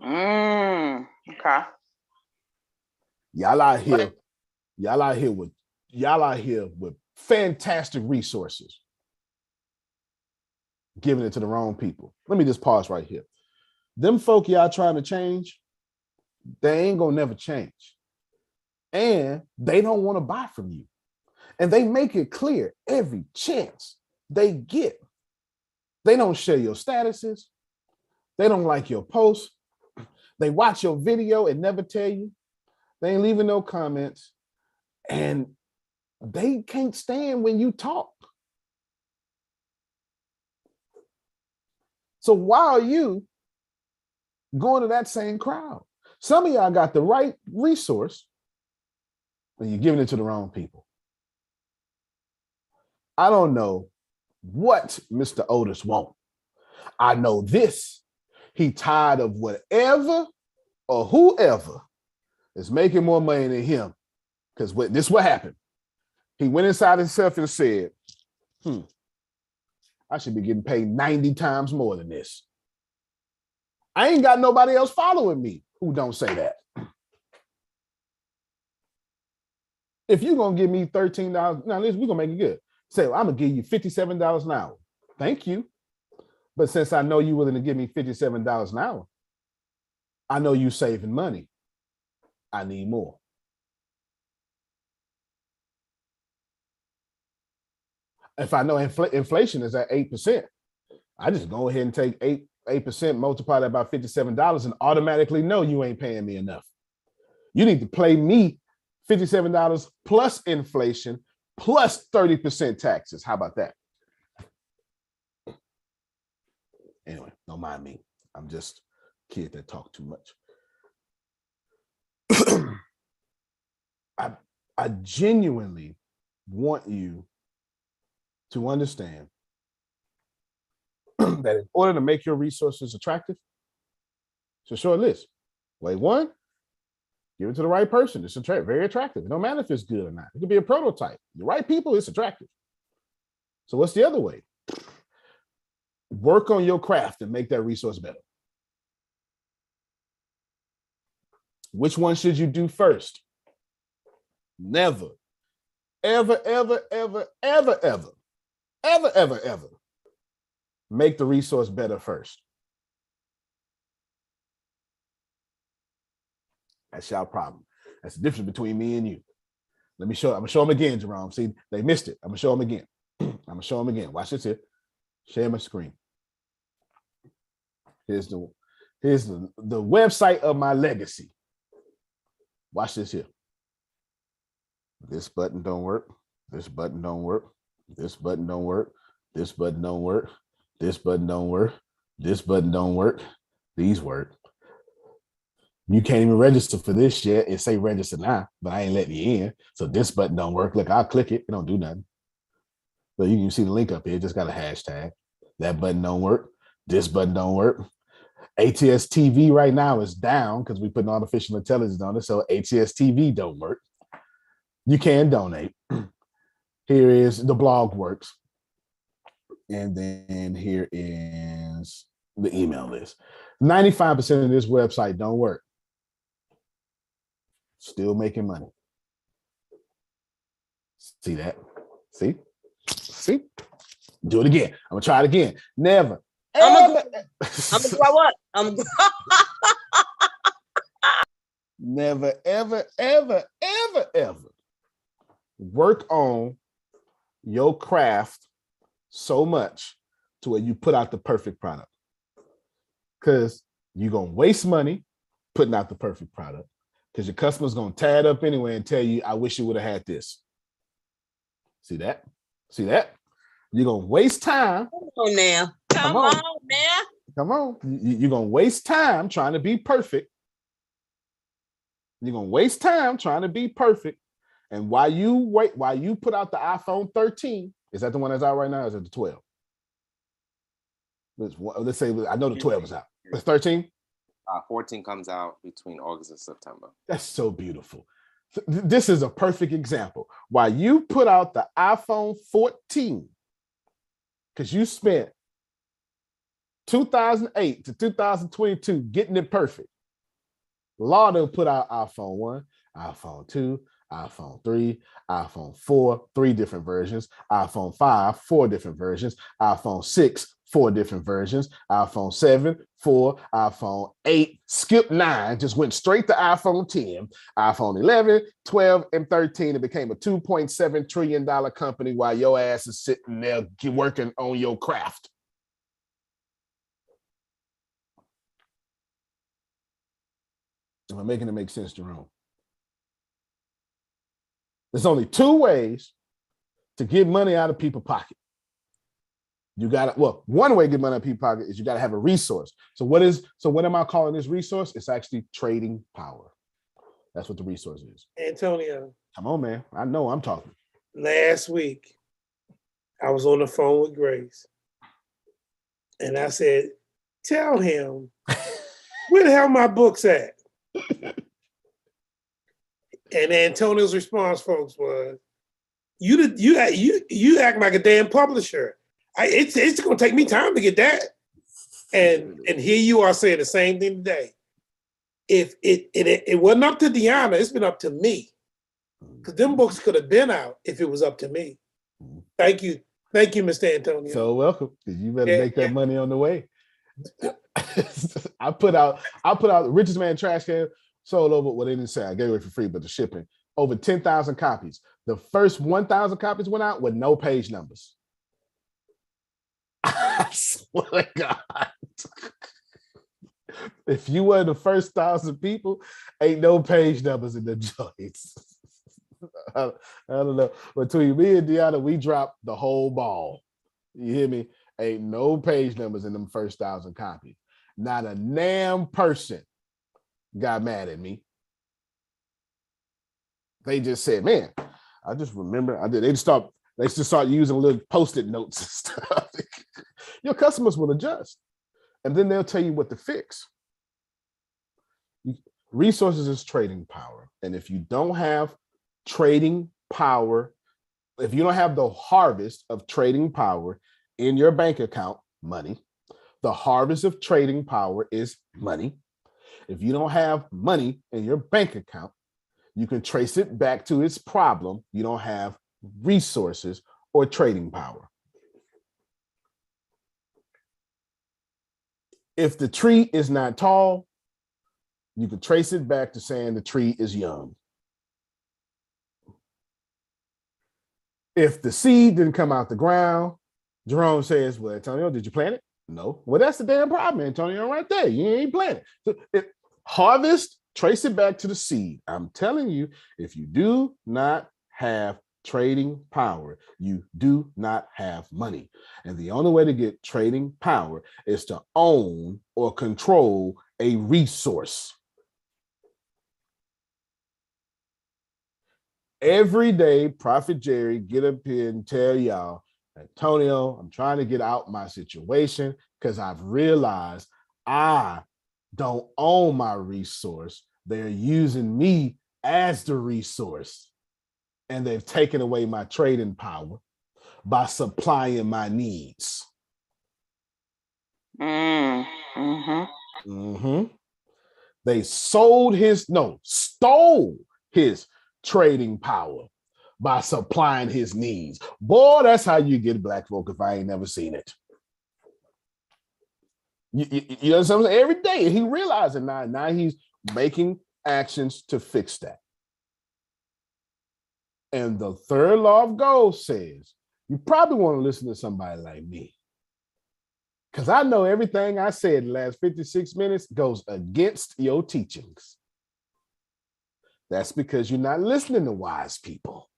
S5: Okay.
S1: Y'all out here with fantastic resources. Giving it to the wrong people. Let me just pause right here. Them folk y'all trying to change, they ain't gonna never change. and they don't want to buy from you. And they make it clear every chance they get. They don't share your statuses. They don't like your posts. They watch your video and never tell you. They ain't leaving no comments. And they can't stand when you talk. So why are you going to that same crowd? Some of y'all got the right resource, and you're giving it to the wrong people. I don't know what Mr. Otis wants. I know this. He tired of whatever or whoever is making more money than him. Because this is what happened. He went inside himself and said, I should be getting paid 90 times more than this. I ain't got nobody else following me who don't say that. If you're going to give me $13, now listen, we're going to make it good. Say, well, I'm going to give you $57 an hour. Thank you. But since I know you're willing to give me $57 an hour, I know you saving money. I need more. If I know inflation is at 8%, I just go ahead and take 8%, multiply that by $57 and automatically know you ain't paying me enough. You need to pay me $57 plus inflation plus 30% taxes. How about that? Anyway, don't mind me. I'm just a kid that talk too much. I genuinely want you to understand that in order to make your resources attractive, it's a short list. Way one, give it to the right person. It's very attractive. It don't matter if it's good or not. It could be a prototype. The right people, it's attractive. So what's the other way? Work on your craft and make that resource better. Which one should you do first? Never, ever, ever, ever, ever, ever, ever, ever, ever make the resource better first. That's your problem. That's the difference between me and you. I'm gonna show them again, Jerome. See, they missed it. I'm gonna show them again. I'm gonna show them again. Watch this here. Share my screen. Here's the website of my legacy. Watch this here. This button don't work. This button don't work. This button don't work. This button don't work. This button don't work. This button don't work. These work. You can't even register for this yet. It say register now, but I ain't letting you in. So this button don't work. Look, I'll click it. It don't do nothing. But you can see the link up here. It just got a hashtag. That button don't work. This button don't work. ATS TV right now is down because we put artificial intelligence on it. So ATS TV don't work. You can donate. Here is the blog works. And then here is the email list. 95% of this website don't work. Still making money. See that? See? See? Do it again. I'm gonna try it again. Never. I'm gonna grow up. Never, ever, ever, ever, ever work on your craft so much to where you put out the perfect product. Because you're gonna waste money putting out the perfect product. Because your customer's gonna tear it up anyway and tell you, I wish you would have had this. See that? See that? You're gonna waste time.
S6: Come on now. Come on now.
S1: Come on. You're gonna waste time trying to be perfect. You're gonna waste time trying to be perfect. And while you put out the iPhone 13, is that the one that's out right now? Or is it the 12? Let's say I know the 12 is out. It's 13?
S3: 14 comes out between August and September.
S1: That's so beautiful. This is a perfect example. While you put out the iPhone 14, because you spent 2008 to 2022 getting it perfect. Lardo put out iPhone 1, iPhone 2, iPhone 3, iPhone 4, 3 different versions, iPhone 5, 4 different versions, iPhone 6, 4 different versions, iPhone 7, 4, iPhone 8, skip 9, just went straight to iPhone 10, iPhone 11, 12, and 13. It became a $2.7 trillion company while your ass is sitting there working on your craft. Am I making it make sense, Jerome? There's only 2 ways to get money out of people's pocket. You got to, one way to get money out of people's pocket is you got to have a resource. So what am I calling this resource? It's actually trading power. That's what the resource is.
S4: Antonio.
S1: Come on, man. I know I'm talking.
S4: Last week, I was on the phone with Grace. And I said, tell him, where the hell my books at? And Antonio's response, folks, was, you act like a damn publisher. It's gonna take me time to get that. And here you are saying the same thing today. If it wasn't up to Deanna, it's been up to me. Because them books could have been out if it was up to me. Thank you, Mr. Antonio.
S1: So welcome. You better make that money on the way. I put out the Richest Man Trash Can, sold over, well, they didn't say I gave it away for free, but the shipping, over 10,000 copies. The first 1,000 copies went out with no page numbers. I swear to God. If you were the first 1,000 people, ain't no page numbers in the joints. I don't know. Between me and Deanna, we dropped the whole ball. You hear me? Ain't no page numbers in them first 1,000 copies. Not a damn person got mad at me. They just said, man, I just remember they just start using little Post-it notes and stuff. Your customers will adjust. And then they'll tell you what to fix. Resources is trading power. And if you don't have trading power, if you don't have the harvest of trading power in your bank account, money, the harvest of trading power is money. If you don't have money in your bank account, you can trace it back to its problem. You don't have resources or trading power. If the tree is not tall, you can trace it back to saying the tree is young. If the seed didn't come out the ground, Jerome says, well, Antonio, did you plant it? No. Well, that's the damn problem, Antonio, right there. You ain't planted. So harvest, trace it back to the seed. I'm telling you, if you do not have trading power, you do not have money. And the only way to get trading power is to own or control a resource. Every day, Prophet Jerry get up here and tell y'all, Antonio, I'm trying to get out my situation because I've realized I don't own my resource. They're using me as the resource. And they've taken away my trading power by supplying my needs. They stole his trading power by supplying his needs. Boy, that's how you get black folk if I ain't never seen it. You know what I'm saying? Every day, he realizes it now. Now he's making actions to fix that. And the third law of gold says, you probably want to listen to somebody like me. Because I know everything I said in the last 56 minutes goes against your teachings. That's because you're not listening to wise people.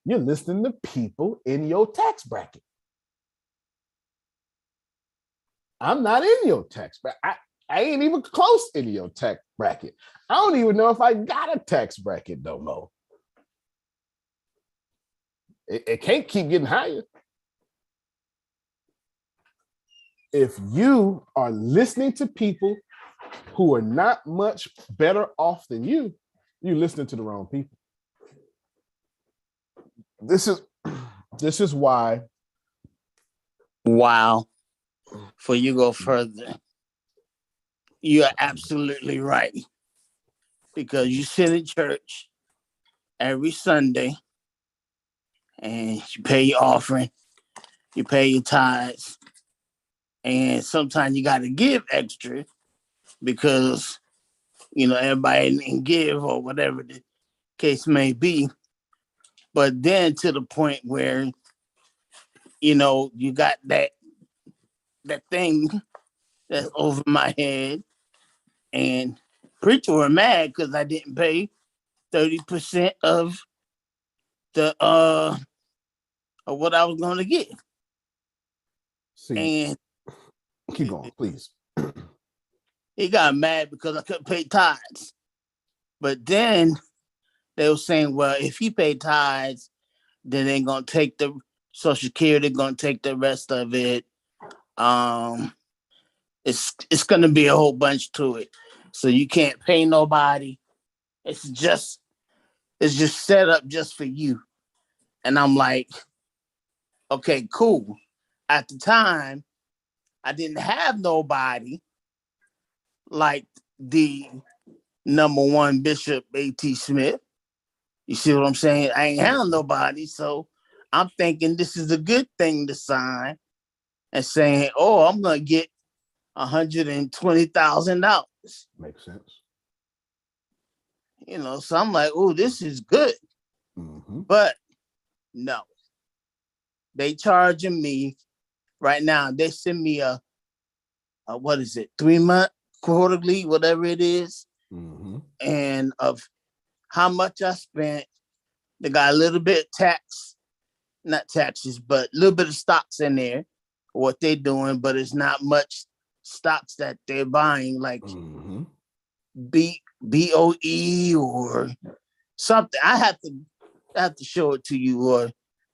S1: You're listening to people in your tax bracket. I'm not in your tax bracket. I ain't even close in your tax bracket. I don't even know if I got a tax bracket no more. It can't keep getting higher. If you are listening to people who are not much better off than you, you're listening to the wrong people. This is why.
S8: Wow. Before you go further, you're absolutely right. Because you sit in church every Sunday, and you pay your offering, you pay your tithes, and sometimes you got to give extra because everybody didn't give or whatever the case may be. But then to the point where you got that thing that's over my head, and preacher were mad because I didn't pay 30% of the of what I was going to get.
S1: See, and keep going, please.
S8: He got mad because I couldn't pay tithes. But then they were saying, well, if he paid tithes, then they're going to take the Social Security, going to take the rest of it. It's going to be a whole bunch to it. So you can't pay nobody. It's just set up just for you. And I'm like, okay, cool. At the time, I didn't have nobody like the number one Bishop A.T. Smith. You see what I'm saying? I ain't have nobody. So I'm thinking this is a good thing to sign and saying, oh, I'm going to get $120,000.
S1: Makes sense.
S8: So I'm like, oh, this is good.
S1: Mm-hmm.
S8: But no, they charging me right now. They send me a what is it, 3-month quarterly, whatever it is.
S1: Mm-hmm.
S8: And of how much I spent, they got a little bit of tax, not taxes, but a little bit of stocks in there, what they're doing, but it's not much stocks that they're buying, like
S1: mm-hmm.
S8: BOE or something. I have to show it to you or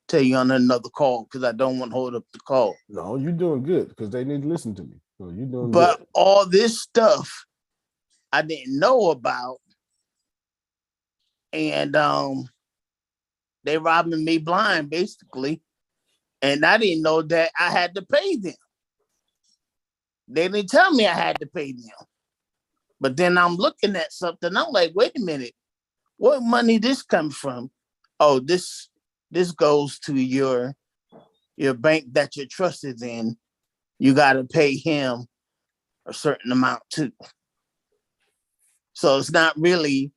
S8: tell you on another call because I don't want to hold up the call.
S1: No, you're doing good because they need to listen to me. So you're doing
S8: but
S1: good.
S8: All this stuff I didn't know about, and they robbing me blind basically, and I didn't know that I had to pay them. They didn't tell me I had to pay them. But then I'm looking at something. I'm like, wait a minute, what money this comes from? Oh, this goes to your bank that your trust is in. You got to pay him a certain amount too. So it's not really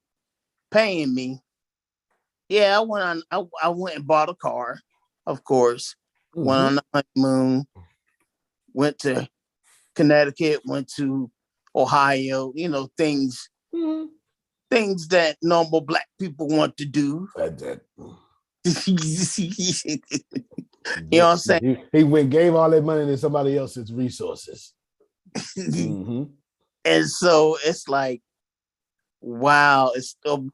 S8: paying me. Yeah, I went and bought a car, of course. Mm-hmm. Went on the honeymoon. Went to Connecticut. Went to Ohio. Things. Mm-hmm. Things that normal Black people want to do. You know what I'm saying?
S1: He went gave all that money to somebody else's resources. Mm-hmm.
S8: And so it's like, wow,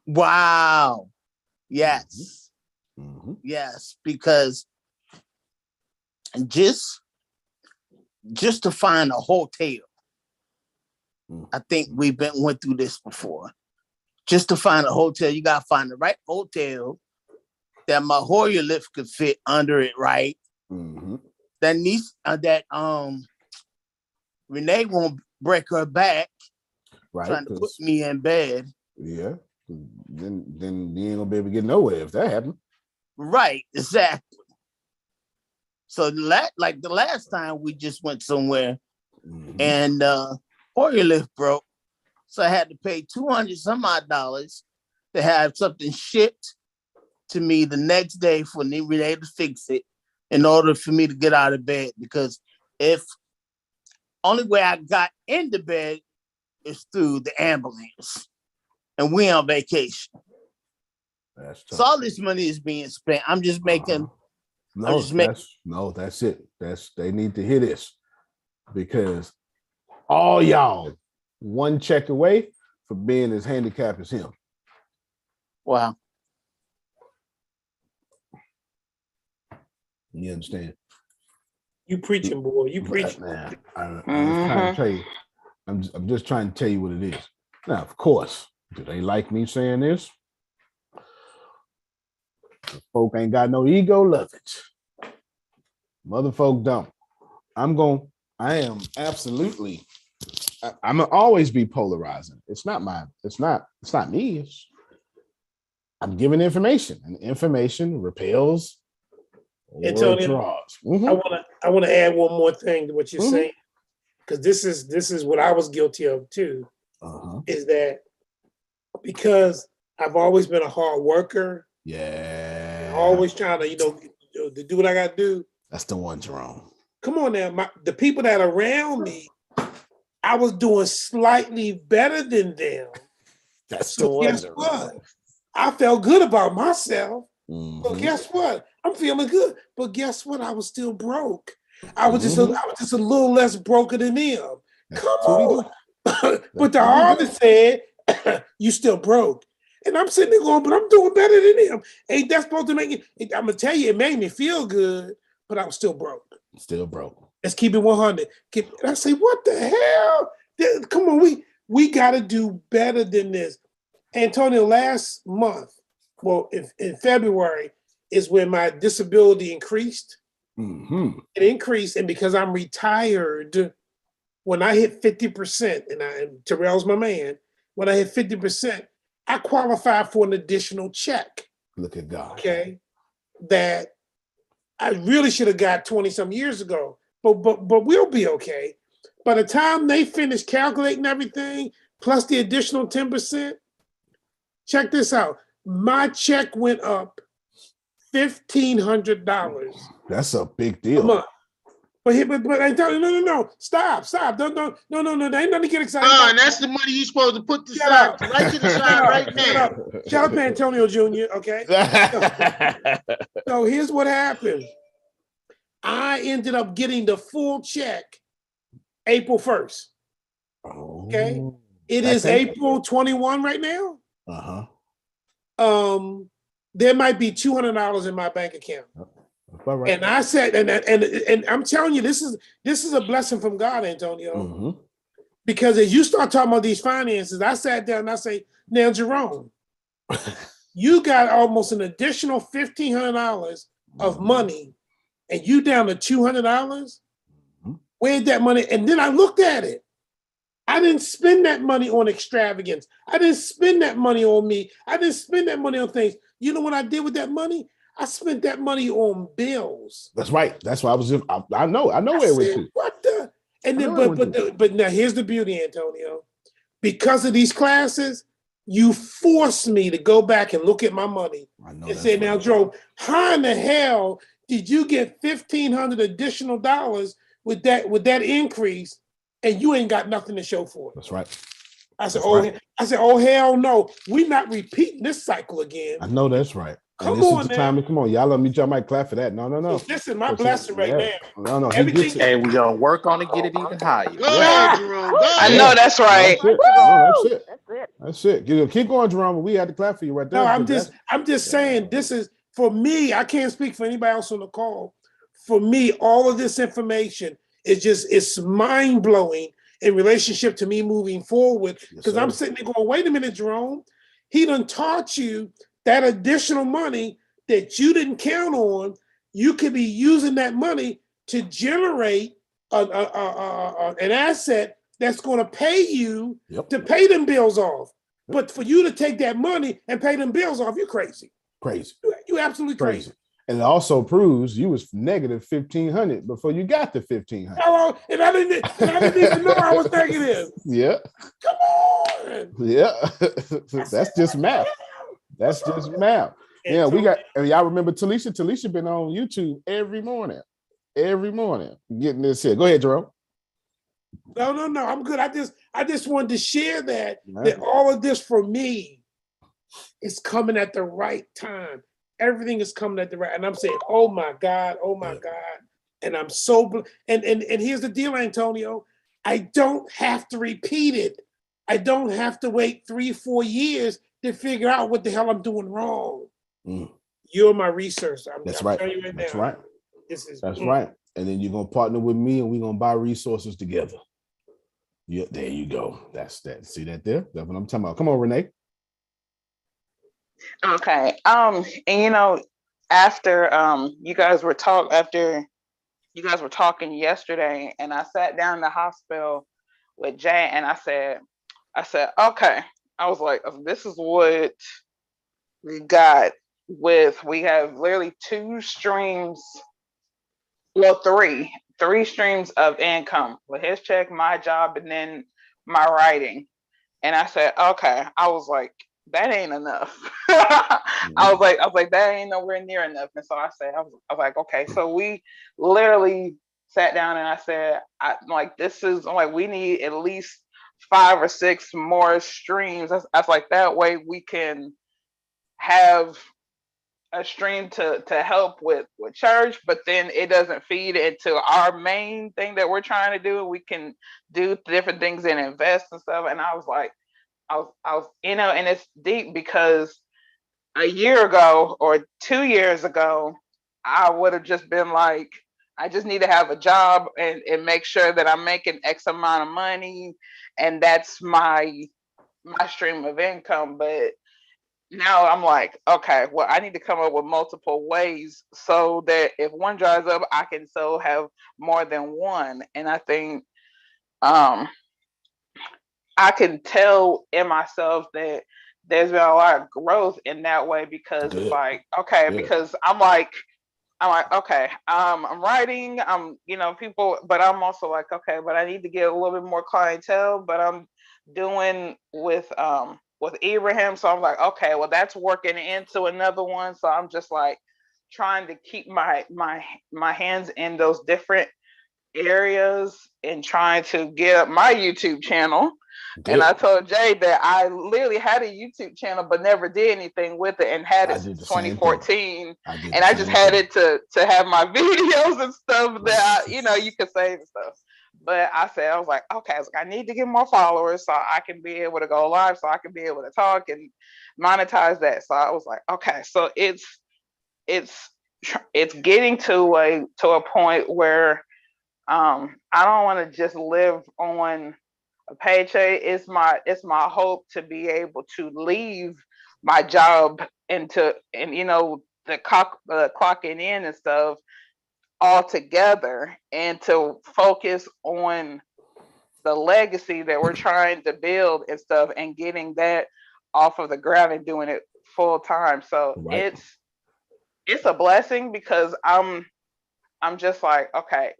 S8: wow. Yes.
S1: Mm-hmm.
S8: Yes, because just to find a hotel, mm-hmm. I think we went through this before. Just to find a hotel, you gotta find the right hotel that my Hoyer lift could fit under it, right?
S1: Mm-hmm.
S8: That Renee won't break her back,
S1: right?
S8: Trying to put me in bed.
S1: Yeah, then you ain't gonna be able to get nowhere if that happens.
S8: Right, exactly. So the last time we just went somewhere, mm-hmm. and Hoyer lift broke, so I had to pay $200 some odd to have something shipped to me the next day for Renee to fix it in order for me to get out of bed, because if only way I got into bed is through the ambulance, and we on vacation. That's tough. So all this money is being spent. I'm just making.
S1: That's it. They need to hear this, because all y'all one check away for being as handicapped as him.
S8: Wow.
S1: You understand?
S4: You preaching, boy. You preaching.
S1: I'm just trying to tell you. I'm just trying to tell you what it is. Now, of course, do they like me saying this? If folk ain't got no ego, love it. Mother folk don't. I am absolutely. I'm gonna always be polarizing. It's not me. I'm giving information, and information repels or
S4: Antonio,
S1: draws.
S4: I want to add one more thing to what you're saying, because this is what I was guilty of too. Is that because I've always been a hard worker.
S1: Yeah.
S4: Always trying to do what I got to do.
S1: That's the one, Jerome.
S4: Come on now, the people that are around me, I was doing slightly better than them.
S1: That's the one.
S4: Guess what? I felt good about myself. But guess what? I'm feeling good. But guess what? I was still broke. I was just a little less broken than them. Come on. But the artist said, you still broke. And I'm sitting there going, but I'm doing better than them. Ain't that supposed to make it? I'm gonna tell you, it made me feel good, but I was still broke.
S1: Still broke.
S4: Let's keep it 100. And I say, what the hell? Come on, we got to do better than this. Antonio, last month, well, in February, is when my disability increased. It increased, and because I'm retired, when I hit 50%, and Terrell's my man, when I hit 50%, I qualified for an additional check.
S1: Look at God.
S4: Okay, that I really should have got 20-some years ago, but we'll be okay. By the time they finish calculating everything, plus the additional 10%, check this out. My check went up $1,500.
S1: That's a big deal.
S4: A month. But I tell you, no, stop. No, there ain't nothing to get excited about.
S2: And that's the money you're supposed to put to the side, right to the side right now.
S4: Shout out to Antonio Jr., okay? So here's what happened. I ended up getting the full check April 1st. Okay? It is April 21 right now. There might be $200 in my bank account. Right. And I said, and I'm telling you, this is a blessing from God, Antonio. Because as you start talking about these finances, I sat down and I say, now, Jerome, you got almost an additional $1,500 of money, and you down to $200. Where'd that money? And then I looked at it. I didn't spend that money on extravagance. I didn't spend that money on me. I didn't spend that money on things. You know what I did with that money? I spent that money on bills.
S1: That's right. That's why I know where it went to.
S4: What the? And then, but now here's the beauty, Antonio. Because of these classes, you forced me to go back and look at my money and say, now, Joe, how in the hell did you get $1,500 additional dollars with that increase, and you ain't got nothing to show for it?
S1: That's right.
S4: I said, oh hell no, we're not repeating this cycle again.
S1: I know that's right. And this is the time. Come on, y'all. Let me. Y'all might clap for that. No.
S4: So this is my blessing right now.
S1: No.
S9: And we're gonna work on it, get it even higher.
S2: Go ahead, Jerome.
S5: I know that's right.
S1: That's it. Keep going, Jerome. We had to clap for you right there.
S4: No, I'm just saying. This is for me. I can't speak for anybody else on the call. For me, all of this information it's mind blowing in relationship to me moving forward. Because I'm sitting there going, wait a minute, Jerome. He done taught you that additional money that you didn't count on. You could be using that money to generate an asset that's going to pay you to pay them bills off. But for you to take that money and pay them bills off, you're crazy. You're absolutely crazy.
S1: And it also proves you was negative 1,500 before you got the 1,500.
S4: Hello, and I didn't even know I was negative.
S1: Yeah.
S4: Come on.
S1: Yeah. That's just math. That's just math. Yeah, we got, and y'all remember Talisha? Talisha been on YouTube every morning getting this here. Go ahead, Jerome.
S4: No, I'm good. I just wanted to share that all of this for me is coming at the right time. Everything is coming at the right, and I'm saying, oh my God, and I'm so and here's the deal, Antonio. I don't have to repeat it. I don't have to wait 3-4 years to figure out what the hell I'm doing wrong. You're my research.
S1: That's right. That's right. That's right. And then you're gonna partner with me, and we're gonna buy resources together. Yeah, there you go. That's that. See that there? That's what I'm talking about. Come on, Renee.
S5: Okay. And after you guys were talking yesterday, and I sat down in the hospital with Jay, and I said, okay. I was like, this is what we have literally two streams, well, three streams of income with his check, my job, and then my writing. And I said, okay. I was like, that ain't enough. I was like, that ain't nowhere near enough. And so I was like, okay. So we literally sat down and I said, I'm like, we need at least 5 or 6 more streams. I was like, that way we can have a stream to help with church, but then it doesn't feed into our main thing that we're trying to do. We can do different things and invest and stuff. And I was like, I was, and it's deep because a year ago or 2 years ago, I would have just been like, I just need to have a job and make sure that I'm making X amount of money, and that's my stream of income. But now I'm like, okay, well, I need to come up with multiple ways so that if one dries up, I can still have more than one. And I think I can tell in myself that there's been a lot of growth in that way, because it's like, okay, because I'm like, okay, I'm writing, people, but I'm also like, okay, but I need to get a little bit more clientele, but I'm doing with Abraham. So I'm like, okay, well, that's working into another one. So I'm just like trying to keep my hands in those different areas and trying to get up my YouTube channel. Good. And I told Jay that I literally had a YouTube channel but never did anything with it, and had it since 2014. And I just had it to have my videos and stuff that you could save and stuff. But I was like, okay, I need to get more followers so I can be able to go live, so I can be able to talk and monetize that. So I was like, okay, so it's getting to a point where I don't want to just live on a paycheck. It's my hope to be able to leave my job and the clocking in and stuff all together, and to focus on the legacy that we're trying to build and stuff, and getting that off of the ground and doing it full time. So it's a blessing, because I'm just like, okay,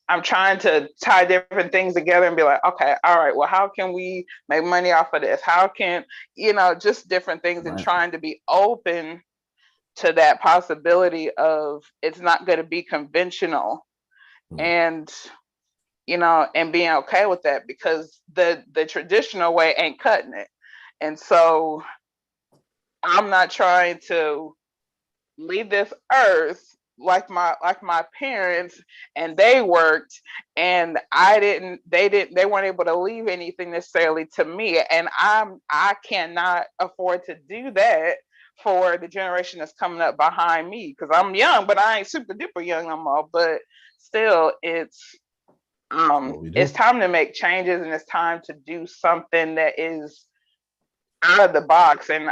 S5: I'm trying to tie different things together and be like, okay, all right, well, how can we make money off of this? How can, just different things, and trying to be open to that possibility of it's not going to be conventional, and, and being okay with that, because the traditional way ain't cutting it. And so I'm not trying to leave this earth like my parents, and they worked, and they weren't able to leave anything necessarily to me, and I cannot afford to do that for the generation that's coming up behind me, because I'm young, but I ain't super duper young no more. But still, it's time to make changes, and it's time to do something that is out of the box, and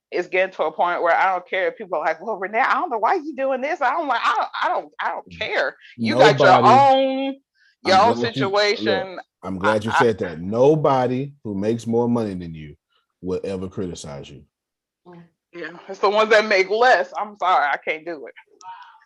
S5: it's getting to a point where I don't care if people are like, well, Renee, I don't know why you doing this. I'm like, I don't care. You got your own situation.
S1: I'm glad you said that. Nobody who makes more money than you will ever criticize you.
S5: Yeah, it's the ones that make less. I'm sorry, I can't do it.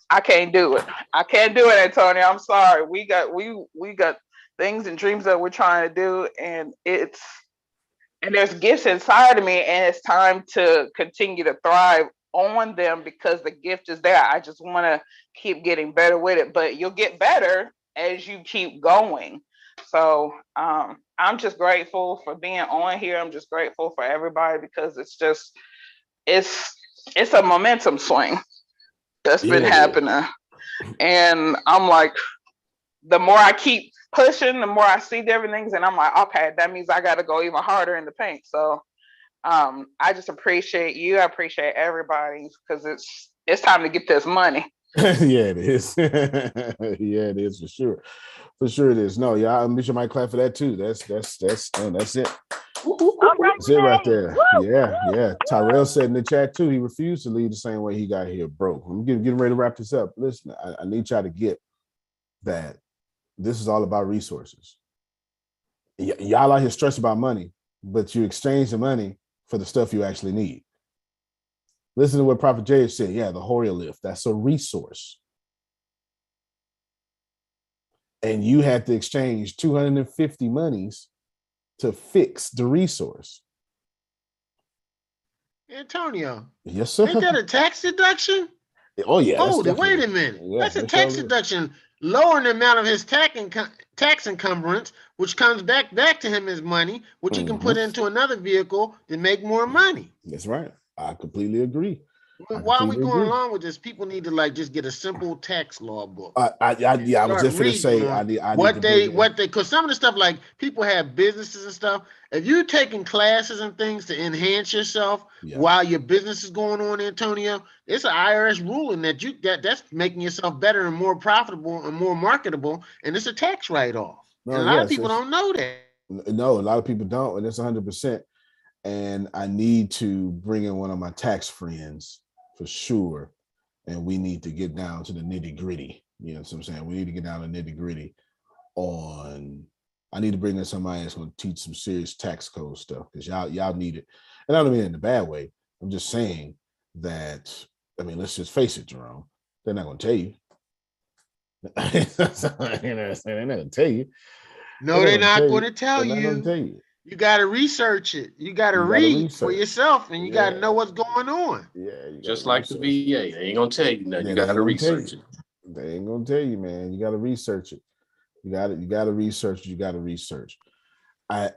S5: I can't do it, Antonio. I'm sorry. We got things and dreams that we're trying to do, and there's gifts inside of me, and it's time to continue to thrive on them, because the gift is there. I just want to keep getting better with it, but you'll get better as you keep going. So I'm just grateful for being on here. I'm just grateful for everybody, because it's a momentum swing that's been happening. And I'm like, the more I keep pushing, the more I see different things, and I'm like, okay, that means I got to go even harder in the paint. So I just appreciate you. I appreciate everybody, because it's time to get this money.
S1: Yeah, it is. Yeah, it is for sure. For sure it is. No, y'all, I'm sure might clap for that too. That's it. That's it right there. Yeah. Tyrell said in the chat too, he refused to leave the same way he got here broke. I'm getting ready to wrap this up. Listen, I need y'all to get that this is all about resources. Y'all out here stressed about money, but you exchange the money for the stuff you actually need. Listen to what Prophet Jay said. Yeah, the Horia lift. That's a resource. And you had to exchange 250 monies to fix the resource.
S2: Antonio.
S1: Yes, sir.
S2: Ain't that a tax deduction?
S1: Oh, yeah.
S2: Hold it. Wait a minute. Yeah, that's a tax deduction, lowering the amount of his tax encumbrance, which comes back to him as money, which he can put into another vehicle to make more money.
S1: That's right. I completely agree.
S2: Why are we going along with this? People need to just get a simple tax law book.
S1: I was just gonna say
S2: because some of the stuff people have businesses and stuff. If you're taking classes and things to enhance yourself while your business is going on, Antonio, it's an IRS ruling that's making yourself better and more profitable and more marketable, and it's a tax write-off. And a lot of people don't know that.
S1: No, a lot of people don't, and it's 100%. And I need to bring in one of my tax friends for sure. And we need to get down to the nitty gritty. You know what I'm saying? We need to get down to nitty gritty I need to bring in somebody that's going to teach some serious tax code stuff because y'all need it. And I don't mean it in a bad way. I'm just saying that, let's just face it, Jerome. They're not going to tell you. They're not going to tell you.
S2: No, they're not going to tell you. You got to research it. You got to read for yourself, and you got to know what's going on.
S10: Yeah, just like the VA, they ain't gonna tell you nothing. You got to research it.
S1: They ain't gonna tell you, man. You got to research it. You got to research. You got to research. I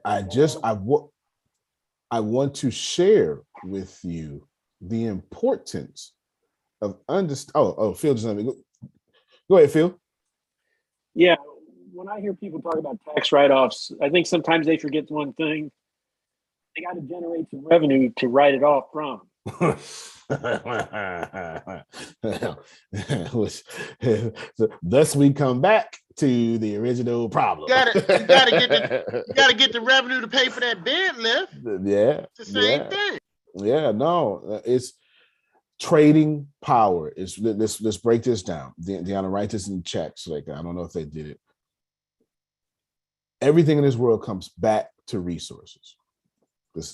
S1: want to share with you the importance of understand. Oh, Phil, just let me go ahead, Phil.
S11: Yeah. When I hear people talk about tax write-offs, I think sometimes they forget one thing. They got to generate some revenue to write it off from.
S1: Thus we come back to the original problem.
S2: You gotta get the revenue to pay for that bed lift.
S1: Yeah.
S2: It's the same thing.
S1: Yeah, no, it's trading power. Let's break this down. Deanna, write this in the chat. So I don't know if they did it. Everything in this world comes back to resources.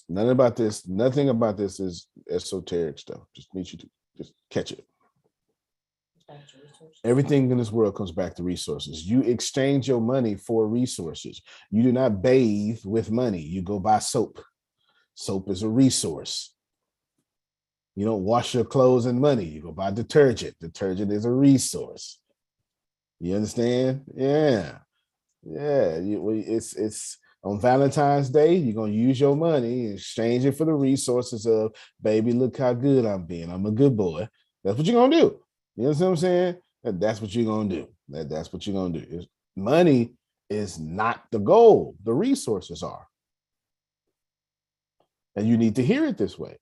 S1: Nothing about this is esoteric stuff. Just need you to just catch it. Everything in this world comes back to resources. You exchange your money for resources. You do not bathe with money. You go buy soap. Soap is a resource. You don't wash your clothes in money. You go buy detergent. Detergent is a resource. You understand? Yeah. Yeah, it's on Valentine's Day, you're going to use your money and exchange it for the resources of, baby, look how good I'm being. I'm a good boy. That's what you're going to do. You know what I'm saying? That's what you're going to do. That's what you're going to do. Money is not the goal. The resources are. And you need to hear it this way.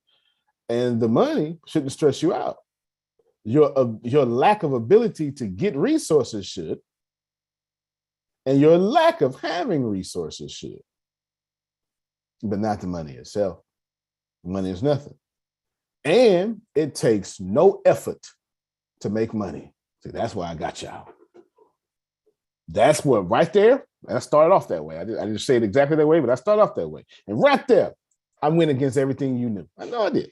S1: And the money shouldn't stress you out. Your lack of ability to get resources should. And your lack of having resources should, but not the money itself. Money is nothing. And it takes no effort to make money. See, that's why I got y'all. That's what right there, I started off that way. I didn't say it exactly that way, but I started off that way. And right there, I went against everything you knew. I know I did.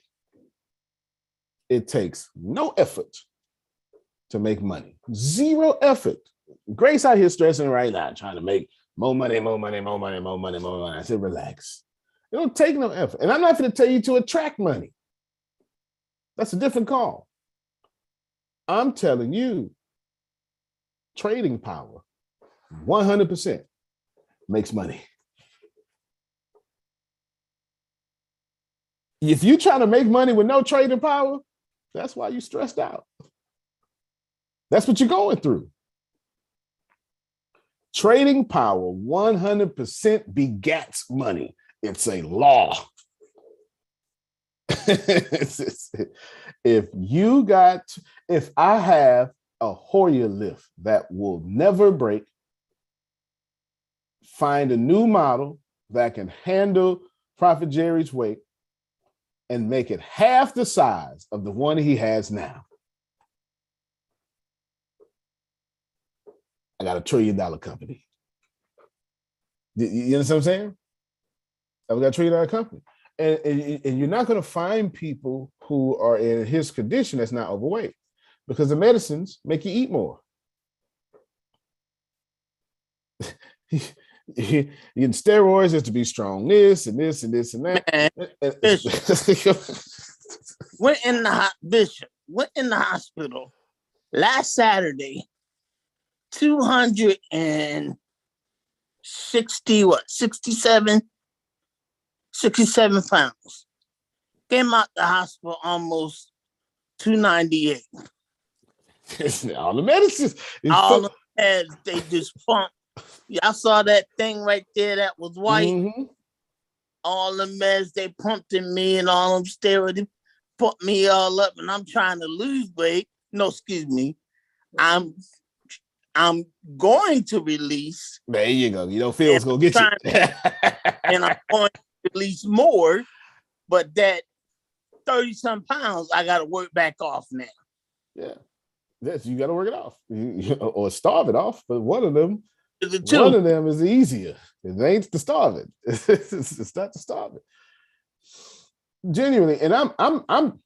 S1: It takes no effort to make money. Zero effort. Grace out here stressing right now, trying to make more money. I said, relax. It don't take no effort. And I'm not going to tell you to attract money. That's a different call. I'm telling you, trading power, 100% makes money. If you're trying to make money with no trading power, that's why you're stressed out. That's what you're going through. Trading power 100% begets money. It's a law. If I have a Horia lift that will never break, find a new model that can handle Prophet Jerry's weight and make it half the size of the one he has now, I got $1 trillion company. You understand what I'm saying? I've got $1 trillion company. And you're not going to find people who are in his condition that's not overweight, because the medicines make you eat more. You getting steroids just to be strong, this and this and this and that.
S8: Man, went in the hospital last Saturday, 67 pounds. Came out the hospital almost 298.
S1: All the medicines.
S8: All the meds, they just pumped. Y'all saw that thing right there that was white? Mm-hmm. All the meds they pumped in me and all them steroids put me all up, and I'm trying to lose weight. No, excuse me. I'm going to release.
S1: There you go. You don't feel it's going to get you.
S8: And I'm going to release more, but that 30-some pounds, I got to work back off now.
S1: Yeah. Yes, you got to work it off. Or starve it off, but one of them is easier. It ain't to starve it. It's not to starve it. Genuinely, and I'm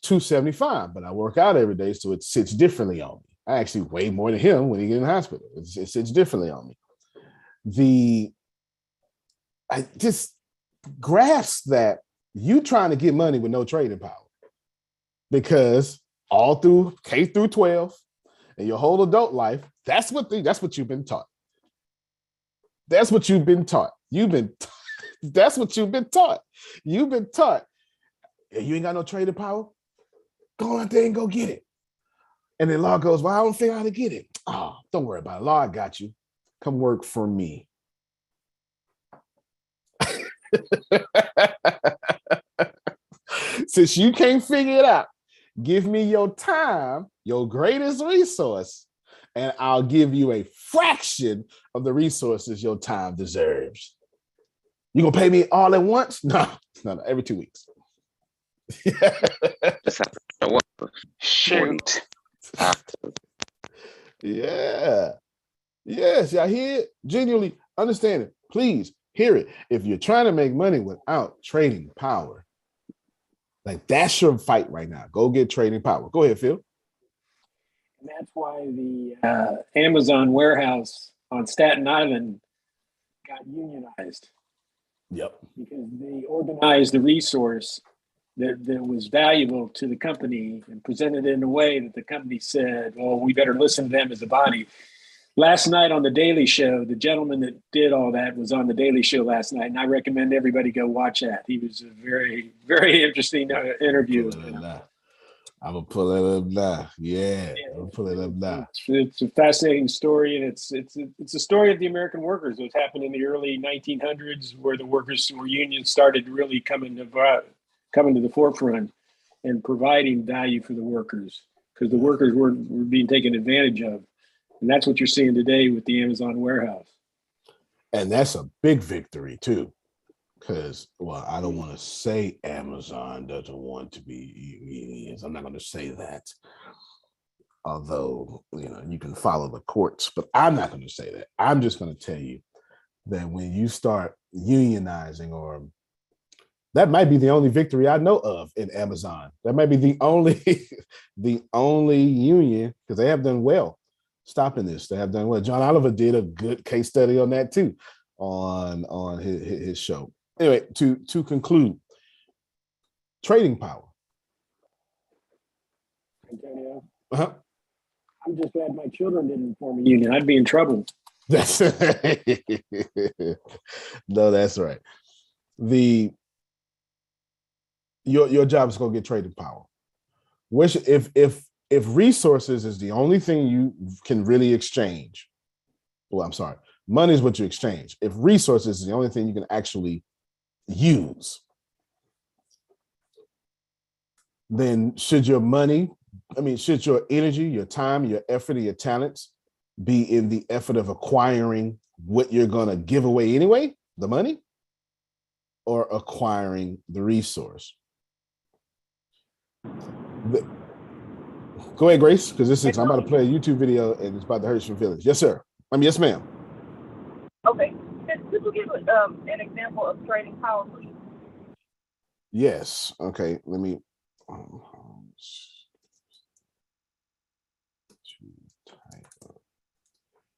S1: 275, but I work out every day, so it sits differently on me. I actually weigh more than him when he get in the hospital. It sits differently on me. I just grasp that you trying to get money with no trading power, because all through K through 12 and your whole adult life, that's what you've been taught. That's what you've been taught. That's what you've been taught. You've been taught. You ain't got no trading power? Go out there and go get it. And then Law goes, well, I don't figure out how to get it. Oh, don't worry about it. Law, I got you. Come work for me. Since you can't figure it out, give me your time, your greatest resource, and I'll give you a fraction of the resources your time deserves. You gonna pay me all at once? No, every 2 weeks.
S3: Shoot.
S1: Yeah. Yes, y'all hear it? Genuinely understand it. Please hear it. If you're trying to make money without trading power, like that's your fight right now. Go get trading power. Go ahead, Phil.
S11: And that's why the Amazon warehouse on Staten Island got unionized.
S1: Yep.
S11: Because they organized the resource that was valuable to the company and presented it in a way that the company said, well, we better listen to them as a body. Last night on The Daily Show, the gentleman that did all that was on The Daily Show last night, and I recommend everybody go watch that. He was a very, very interesting interview.
S1: I'm going to pull it up now. Yeah, I'm going to pull it up now.
S11: It's a fascinating story, and it's a story of the American workers. It happened in the early 1900s, where the workers or unions started really coming to the forefront and providing value for the workers, because the workers were being taken advantage of. And that's what you're seeing today with the Amazon warehouse.
S1: And that's a big victory too, because, well, I don't want to say Amazon doesn't want to be, I'm not going to say that. Although, you can follow the courts, but I'm not going to say that. I'm just going to tell you that when you start unionizing, or that might be the only victory I know of in Amazon. That might be the only union, because they have done well stopping this. They have done well. John Oliver did a good case study on that too, on his show. Anyway, to conclude, trading power.
S11: Antonio, I'm just glad my children didn't form a union. I'd be in trouble.
S1: That's no, that's right. Your job is going to get trading power. Which if resources is the only thing you can really exchange, money is what you exchange. If resources is the only thing you can actually use, then should your energy, your time, your effort, and your talents be in the effort of acquiring what you're going to give away anyway, the money, or acquiring the resource? Go ahead, Grace, because I'm about to play a YouTube video and it's about to hurt your feelings. Yes, sir. Yes, ma'am.
S7: Okay. Could you give an example of trading power, please?
S1: Yes. Okay. Let me.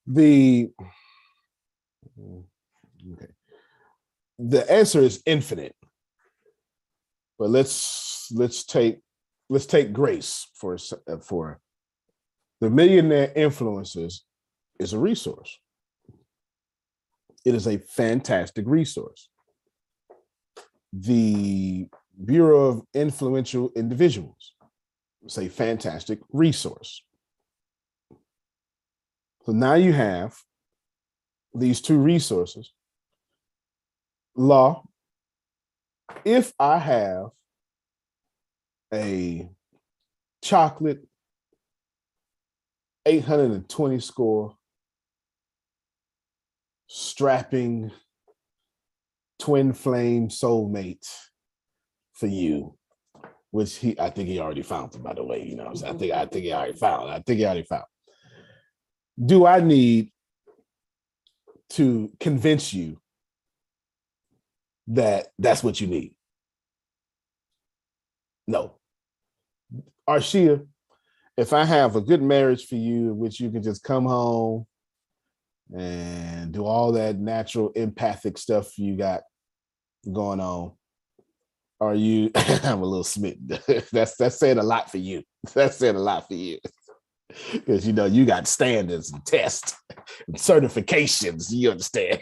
S1: The okay. The answer is infinite. But let's take Grace for the millionaire influencers is a resource. It is a fantastic resource. The Bureau of Influential Individuals is a fantastic resource. So now you have these two resources. Law, if I have a chocolate 820 score strapping twin flame soulmate for you, which I think he already found it, by the way. So I think he already found. Do I need to convince you that that's what you need? No. Arshia, if I have a good marriage for you in which you can just come home and do all that natural empathic stuff you got going on, are you I'm a little smitten. That's saying a lot for you. That's saying a lot for you. Because you got standards and tests and certifications, you understand.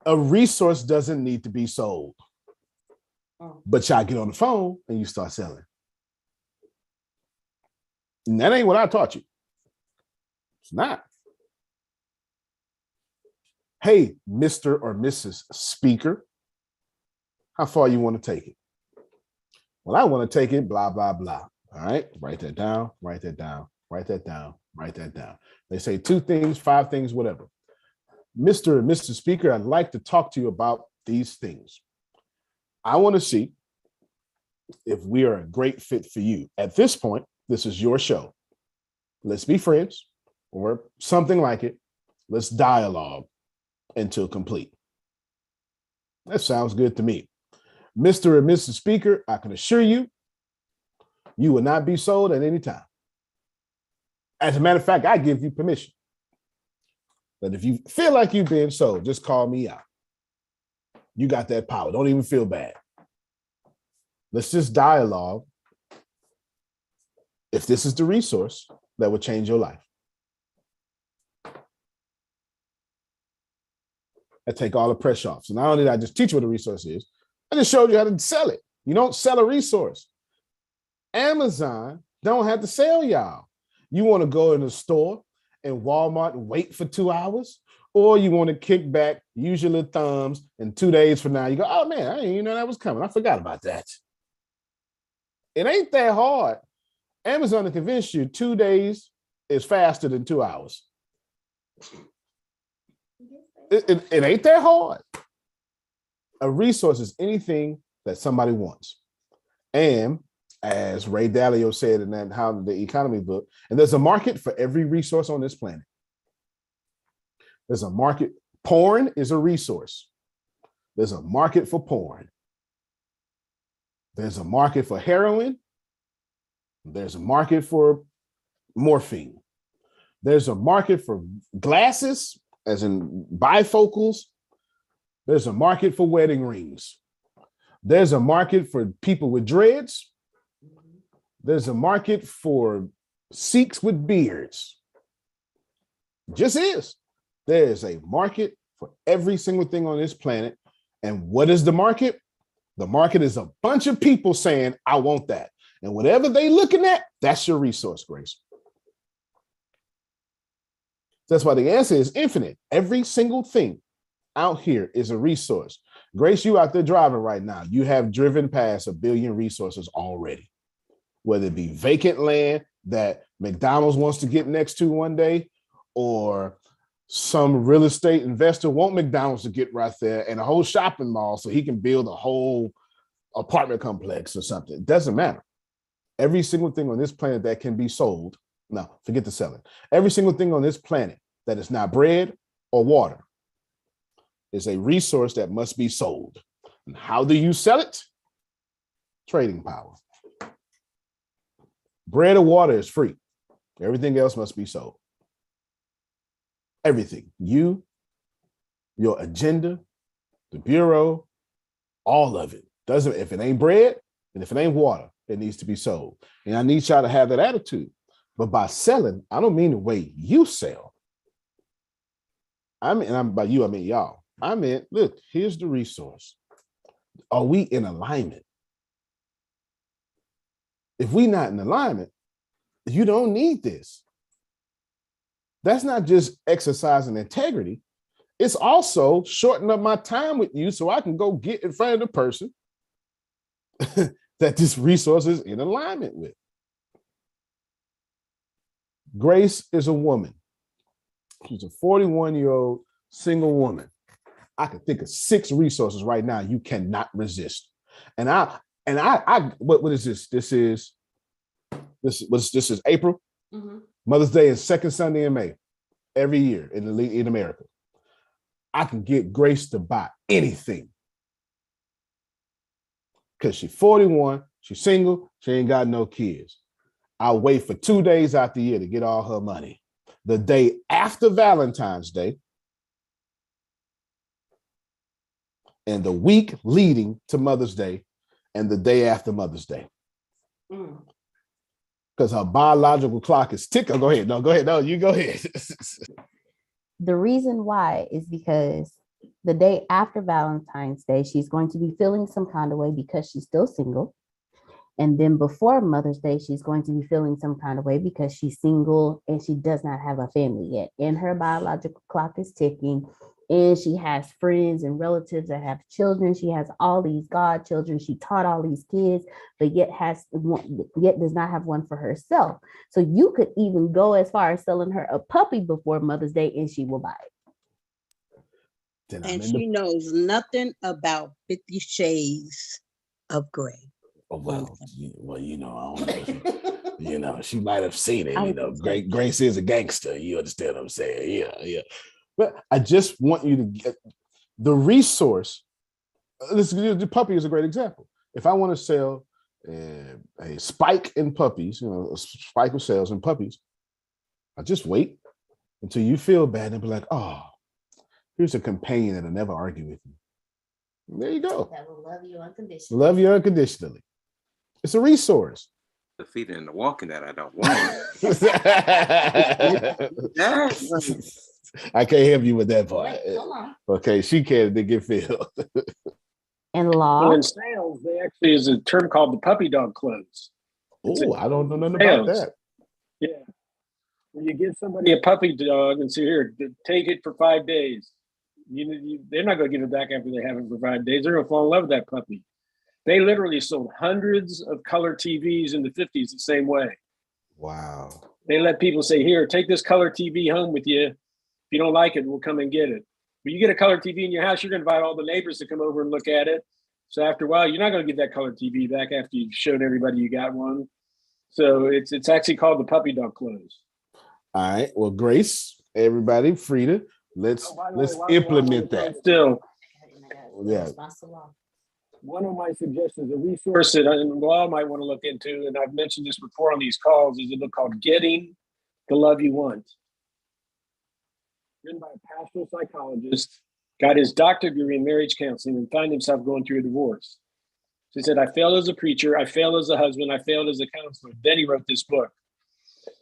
S1: A resource doesn't need to be sold. But y'all get on the phone and you start selling. And that ain't what I taught you. It's not. Hey, Mr. or Mrs. Speaker, how far you want to take it? Well, I want to take it, blah, blah, blah. All right, write that down, write that down, write that down, write that down. They say 2 things, 5 things, whatever. Mr. or Mrs. Speaker, I'd like to talk to you about these things. I want to see if we are a great fit for you. At this point, this is your show. Let's be friends or something like it. Let's dialogue until complete. That sounds good to me. Mr. and Mrs. Speaker, I can assure you, you will not be sold at any time. As a matter of fact, I give you permission. But if you feel like you've been sold, just call me out. You got that power. Don't even feel bad. Let's just dialogue if this is the resource that would change your life. I take all the pressure off. So not only did I just teach you what a resource is, I just showed you how to sell it. You don't sell a resource. Amazon don't have to sell y'all. You want to go in the store and Walmart and wait for 2 hours, or you want to kick back, use your little thumbs, and 2 days from now, you go, oh man, I didn't even know that was coming. I forgot about that. It ain't that hard. Amazon to convince you 2 days is faster than 2 hours. It ain't that hard. A resource is anything that somebody wants. And as Ray Dalio said in that How the Economy book, and there's a market for every resource on this planet. There's a market. Porn is a resource. There's a market for porn. There's a market for heroin. There's a market for morphine. There's a market for glasses, as in bifocals. There's a market for wedding rings. There's a market for people with dreads. There's a market for Sikhs with beards. Just is. There's a market for every single thing on this planet. And what is the market? The market is a bunch of people saying, I want that. And whatever they looking at, that's your resource, Grace. That's why the answer is infinite. Every single thing out here is a resource. Grace, you out there driving right now. You have driven past 1 billion resources already, whether it be vacant land that McDonald's wants to get next to one day, or some real estate investor want McDonald's to get right there and a whole shopping mall so he can build a whole apartment complex or something. It doesn't matter. Every single thing on this planet that can be sold, no, forget the selling. Every single thing on this planet that is not bread or water is a resource that must be sold. And how do you sell it? Trading power. Bread or water is free. Everything else must be sold. Everything. You, your agenda, the bureau, all of it. Doesn't, if it ain't bread and if it ain't water, it needs to be sold. And I need y'all to have that attitude. But by selling, I don't mean the way you sell. By you, I mean y'all. I meant, look, here's the resource. Are we in alignment? If we not in alignment, you don't need this. That's not just exercising integrity. It's also shortening up my time with you so I can go get in front of the person that this resource is in alignment with. Grace is a woman. She's a 41-year-old single woman. I can think of 6 resources right now you cannot resist. And what is this? This is April. Mm-hmm. Mother's Day is second Sunday in May every year in America. I can get Grace to buy anything because she's 41, she's single, she ain't got no kids. I'll wait for 2 days out the year to get all her money. The day after Valentine's Day and the week leading to Mother's Day and the day after Mother's Day. Because her biological clock is ticking. Go ahead. No, you go ahead.
S12: The reason why is because the day after Valentine's Day, she's going to be feeling some kind of way because she's still single. And then before Mother's Day, she's going to be feeling some kind of way because she's single and she does not have a family yet. And her biological clock is ticking. And she has friends and relatives that have children. She has all these godchildren. She taught all these kids, but yet does not have one for herself. So you could even go as far as selling her a puppy before Mother's Day and she will buy it.
S6: And she knows nothing about 50 Shades of Grey.
S1: Well, you know, I don't know. You know, she might have seen it. You know, Grace is a gangster. You understand what I'm saying? Yeah. But I just want you to get the resource. The puppy is a great example. If I want to sell a spike in puppies, you know, a spike of sales in puppies, I just wait until you feel bad and be like, oh, here's a companion that'll never argue with you. There you go. That will love you unconditionally. Love you unconditionally. It's a resource.
S3: The feeding and the walking that I don't want.
S1: I can't help you with that part. Okay, she can. They get filled.
S12: And law.
S11: Well, in sales, they actually is a term called the puppy dog close.
S1: Oh, I don't know nothing about that.
S11: Yeah. When you give somebody a puppy dog and say, here, take it for 5 days. They're not going to give it back after they have it for 5 days. They're going to fall in love with that puppy. They literally sold hundreds of color TVs in the 50s the same way.
S1: Wow.
S11: They let people say, here, take this color TV home with you. If you don't like it, we'll come and get it. But you get a color TV in your house, you're going to invite all the neighbors to come over and look at it. So after a while, you're not going to get that color TV back after you've showed everybody you got one. So it's actually called the puppy dog close.
S1: All right. Well, Grace, everybody, Frida, let's implement that.
S11: Still,
S1: yeah.
S11: One of my suggestions, a resource that law might want to look into, and I've mentioned this before on these calls, is a book called Getting the Love You Want. Written by a pastoral psychologist, got his doctorate degree in marriage counseling and found himself going through a divorce. So he said, I failed as a preacher, I failed as a husband, I failed as a counselor. Then he wrote this book.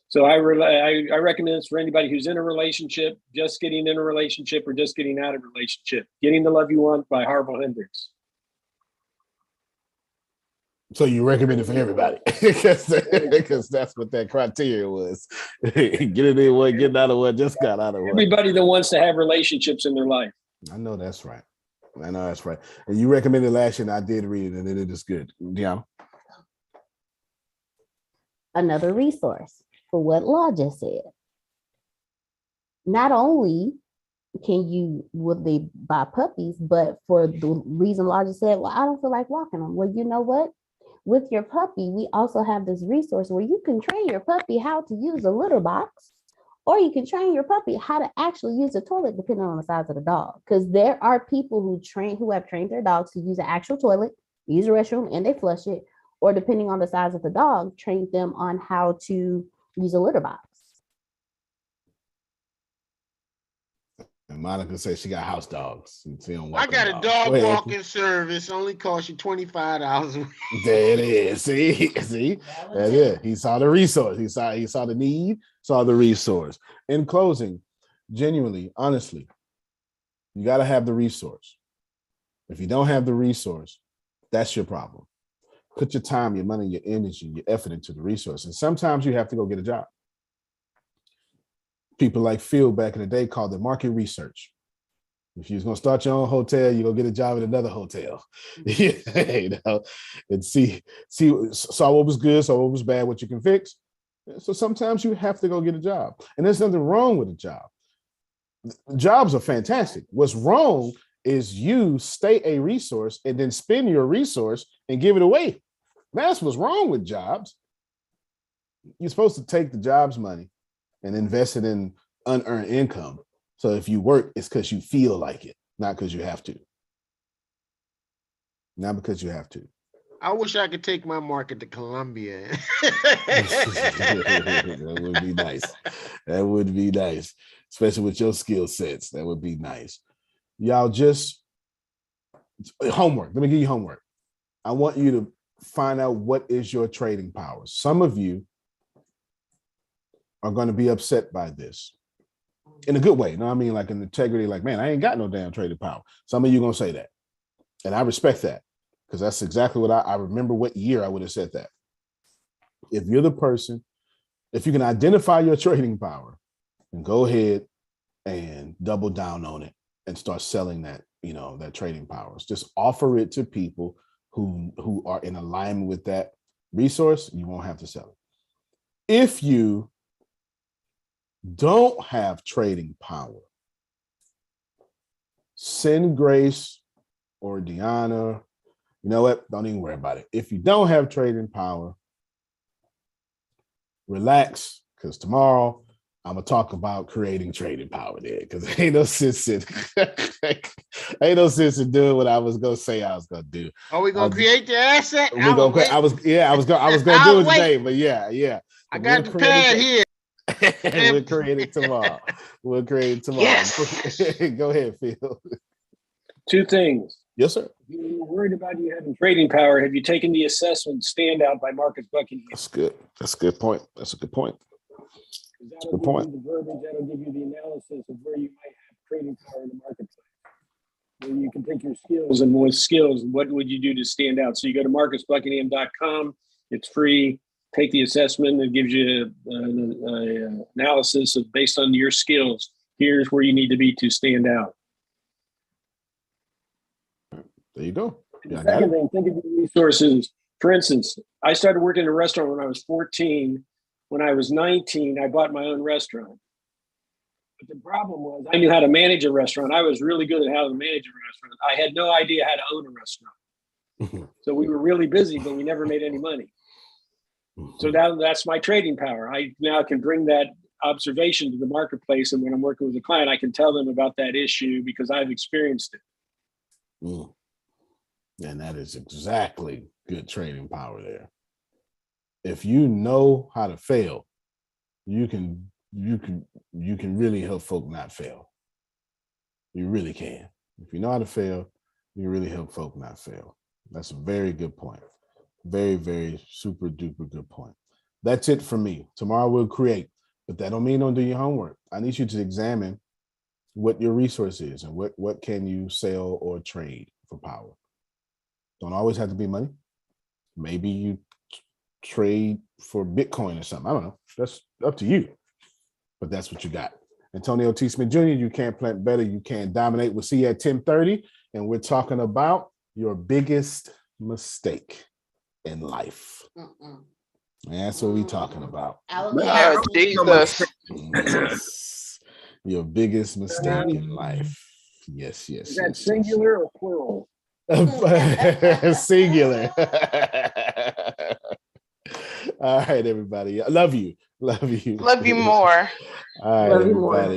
S11: So I recommend this for anybody who's in a relationship, just getting in a relationship, or just getting out of a relationship. Getting the Love You Want by Harville Hendricks.
S1: So you recommend it for everybody because that's what that criteria was. Get it in one, get out of one, just got out of one.
S11: Everybody that wants to have relationships in their life.
S1: I know that's right. And you recommended last year, and I did read it, and it is good. Deanna?
S12: Another resource for what Law just said. Not only would they buy puppies, but for the reason Law just said, well, I don't feel like walking them. Well, you know what? With your puppy, we also have this resource where you can train your puppy how to use a litter box Or you can train your puppy how to actually use the toilet depending on the size of the dog. Because there are people who have trained their dogs to use an actual toilet, use a restroom, and they flush it. Or depending on the size of the dog, train them on how to use a litter box.
S1: And Monica says she got house dogs.
S2: I got a dog walking service. Only costs you $25 a week.
S1: There it is. See, that's it. He saw the resource. He saw the need. Saw the resource. In closing, genuinely, honestly, you got to have the resource. If you don't have the resource, that's your problem. Put your time, your money, your energy, your effort into the resource. And sometimes you have to go get a job. People like Phil back in the day called it market research. If you're gonna start your own hotel, you're gonna get a job at another hotel. And saw what was good, saw what was bad, what you can fix. So sometimes you have to go get a job. And there's nothing wrong with a job. Jobs are fantastic. What's wrong is you stay a resource and then spend your resource and give it away. That's what's wrong with jobs. You're supposed to take the job's money and invest it in unearned income. So if you work, it's because you feel like it, not because you have to. Not because you have to.
S2: I wish I could take my market to Colombia.
S1: That would be nice. That would be nice, especially with your skill sets. That would be nice. Y'all just homework. Let me give you homework. I want you to find out what is your trading power. Some of you are going to be upset by this in a good way. You know what I mean? Like in integrity, like, man, I ain't got no damn trading power. Some of you going to say that. And I respect that because that's exactly what I remember what year I would have said that. If you're the person, if you can identify your trading power and go ahead and double down on it and start selling that, that trading powers, just offer it to people who are in alignment with that resource. You won't have to sell it. If you don't have trading power, send Grace or Deanna. You know what? Don't even worry about it. If you don't have trading power, relax, because tomorrow I'm gonna talk about creating trading power there. Because ain't no sense in doing what I was gonna say I was gonna do.
S2: Are we gonna create the asset?
S1: I was gonna do it today, but yeah.
S2: I got the pad here.
S1: We'll create it tomorrow. Yes. Go ahead, Phil.
S11: Two things.
S1: Yes, sir.
S11: If you're worried about you having trading power, have you taken the assessment Standout by Marcus Buckingham?
S1: That's good. That's a good point. That's a good point.
S11: That'll give you the verbiage, that'll give you the analysis of where you might have trading power in the marketplace. Where you can take your skills and with skills, what would you do to stand out? So you go to marcusbuckingham.com. It's free. Take the assessment. It gives you an analysis of based on your skills. Here's where you need to be to stand out.
S1: There you go.
S11: The second thing, think of your resources. For instance, I started working in a restaurant when I was 14. When I was 19, I bought my own restaurant. But the problem was I knew how to manage a restaurant. I was really good at how to manage a restaurant. I had no idea how to own a restaurant. So we were really busy, but we never made any money. So that's my trading power. I now can bring that observation to the marketplace. And when I'm working with a client, I can tell them about that issue because I've experienced it.
S1: And that is exactly good trading power there. If you know how to fail, you can really help folk not fail. You really can. If you know how to fail, you can really help folk not fail. That's a very good point. Very, very super duper good point. That's it for me. Tomorrow we'll create, but that don't mean don't do your homework. I need you to examine what your resource is and what can you sell or trade for power. Don't always have to be money. Maybe you trade for Bitcoin or something. I don't know. That's up to you. But that's what you got. Antonio T. Smith Jr., you can't plant better. You can't dominate. We'll see you at 10:30. And we're talking about your biggest mistake in life. That's what we're talking about.
S5: Jesus.
S1: Yes. Your biggest mistake in life. Yes.
S11: Is that singular or plural?
S1: Singular. All right, everybody. I love you. Love you.
S5: Love you more.
S1: All right, everybody.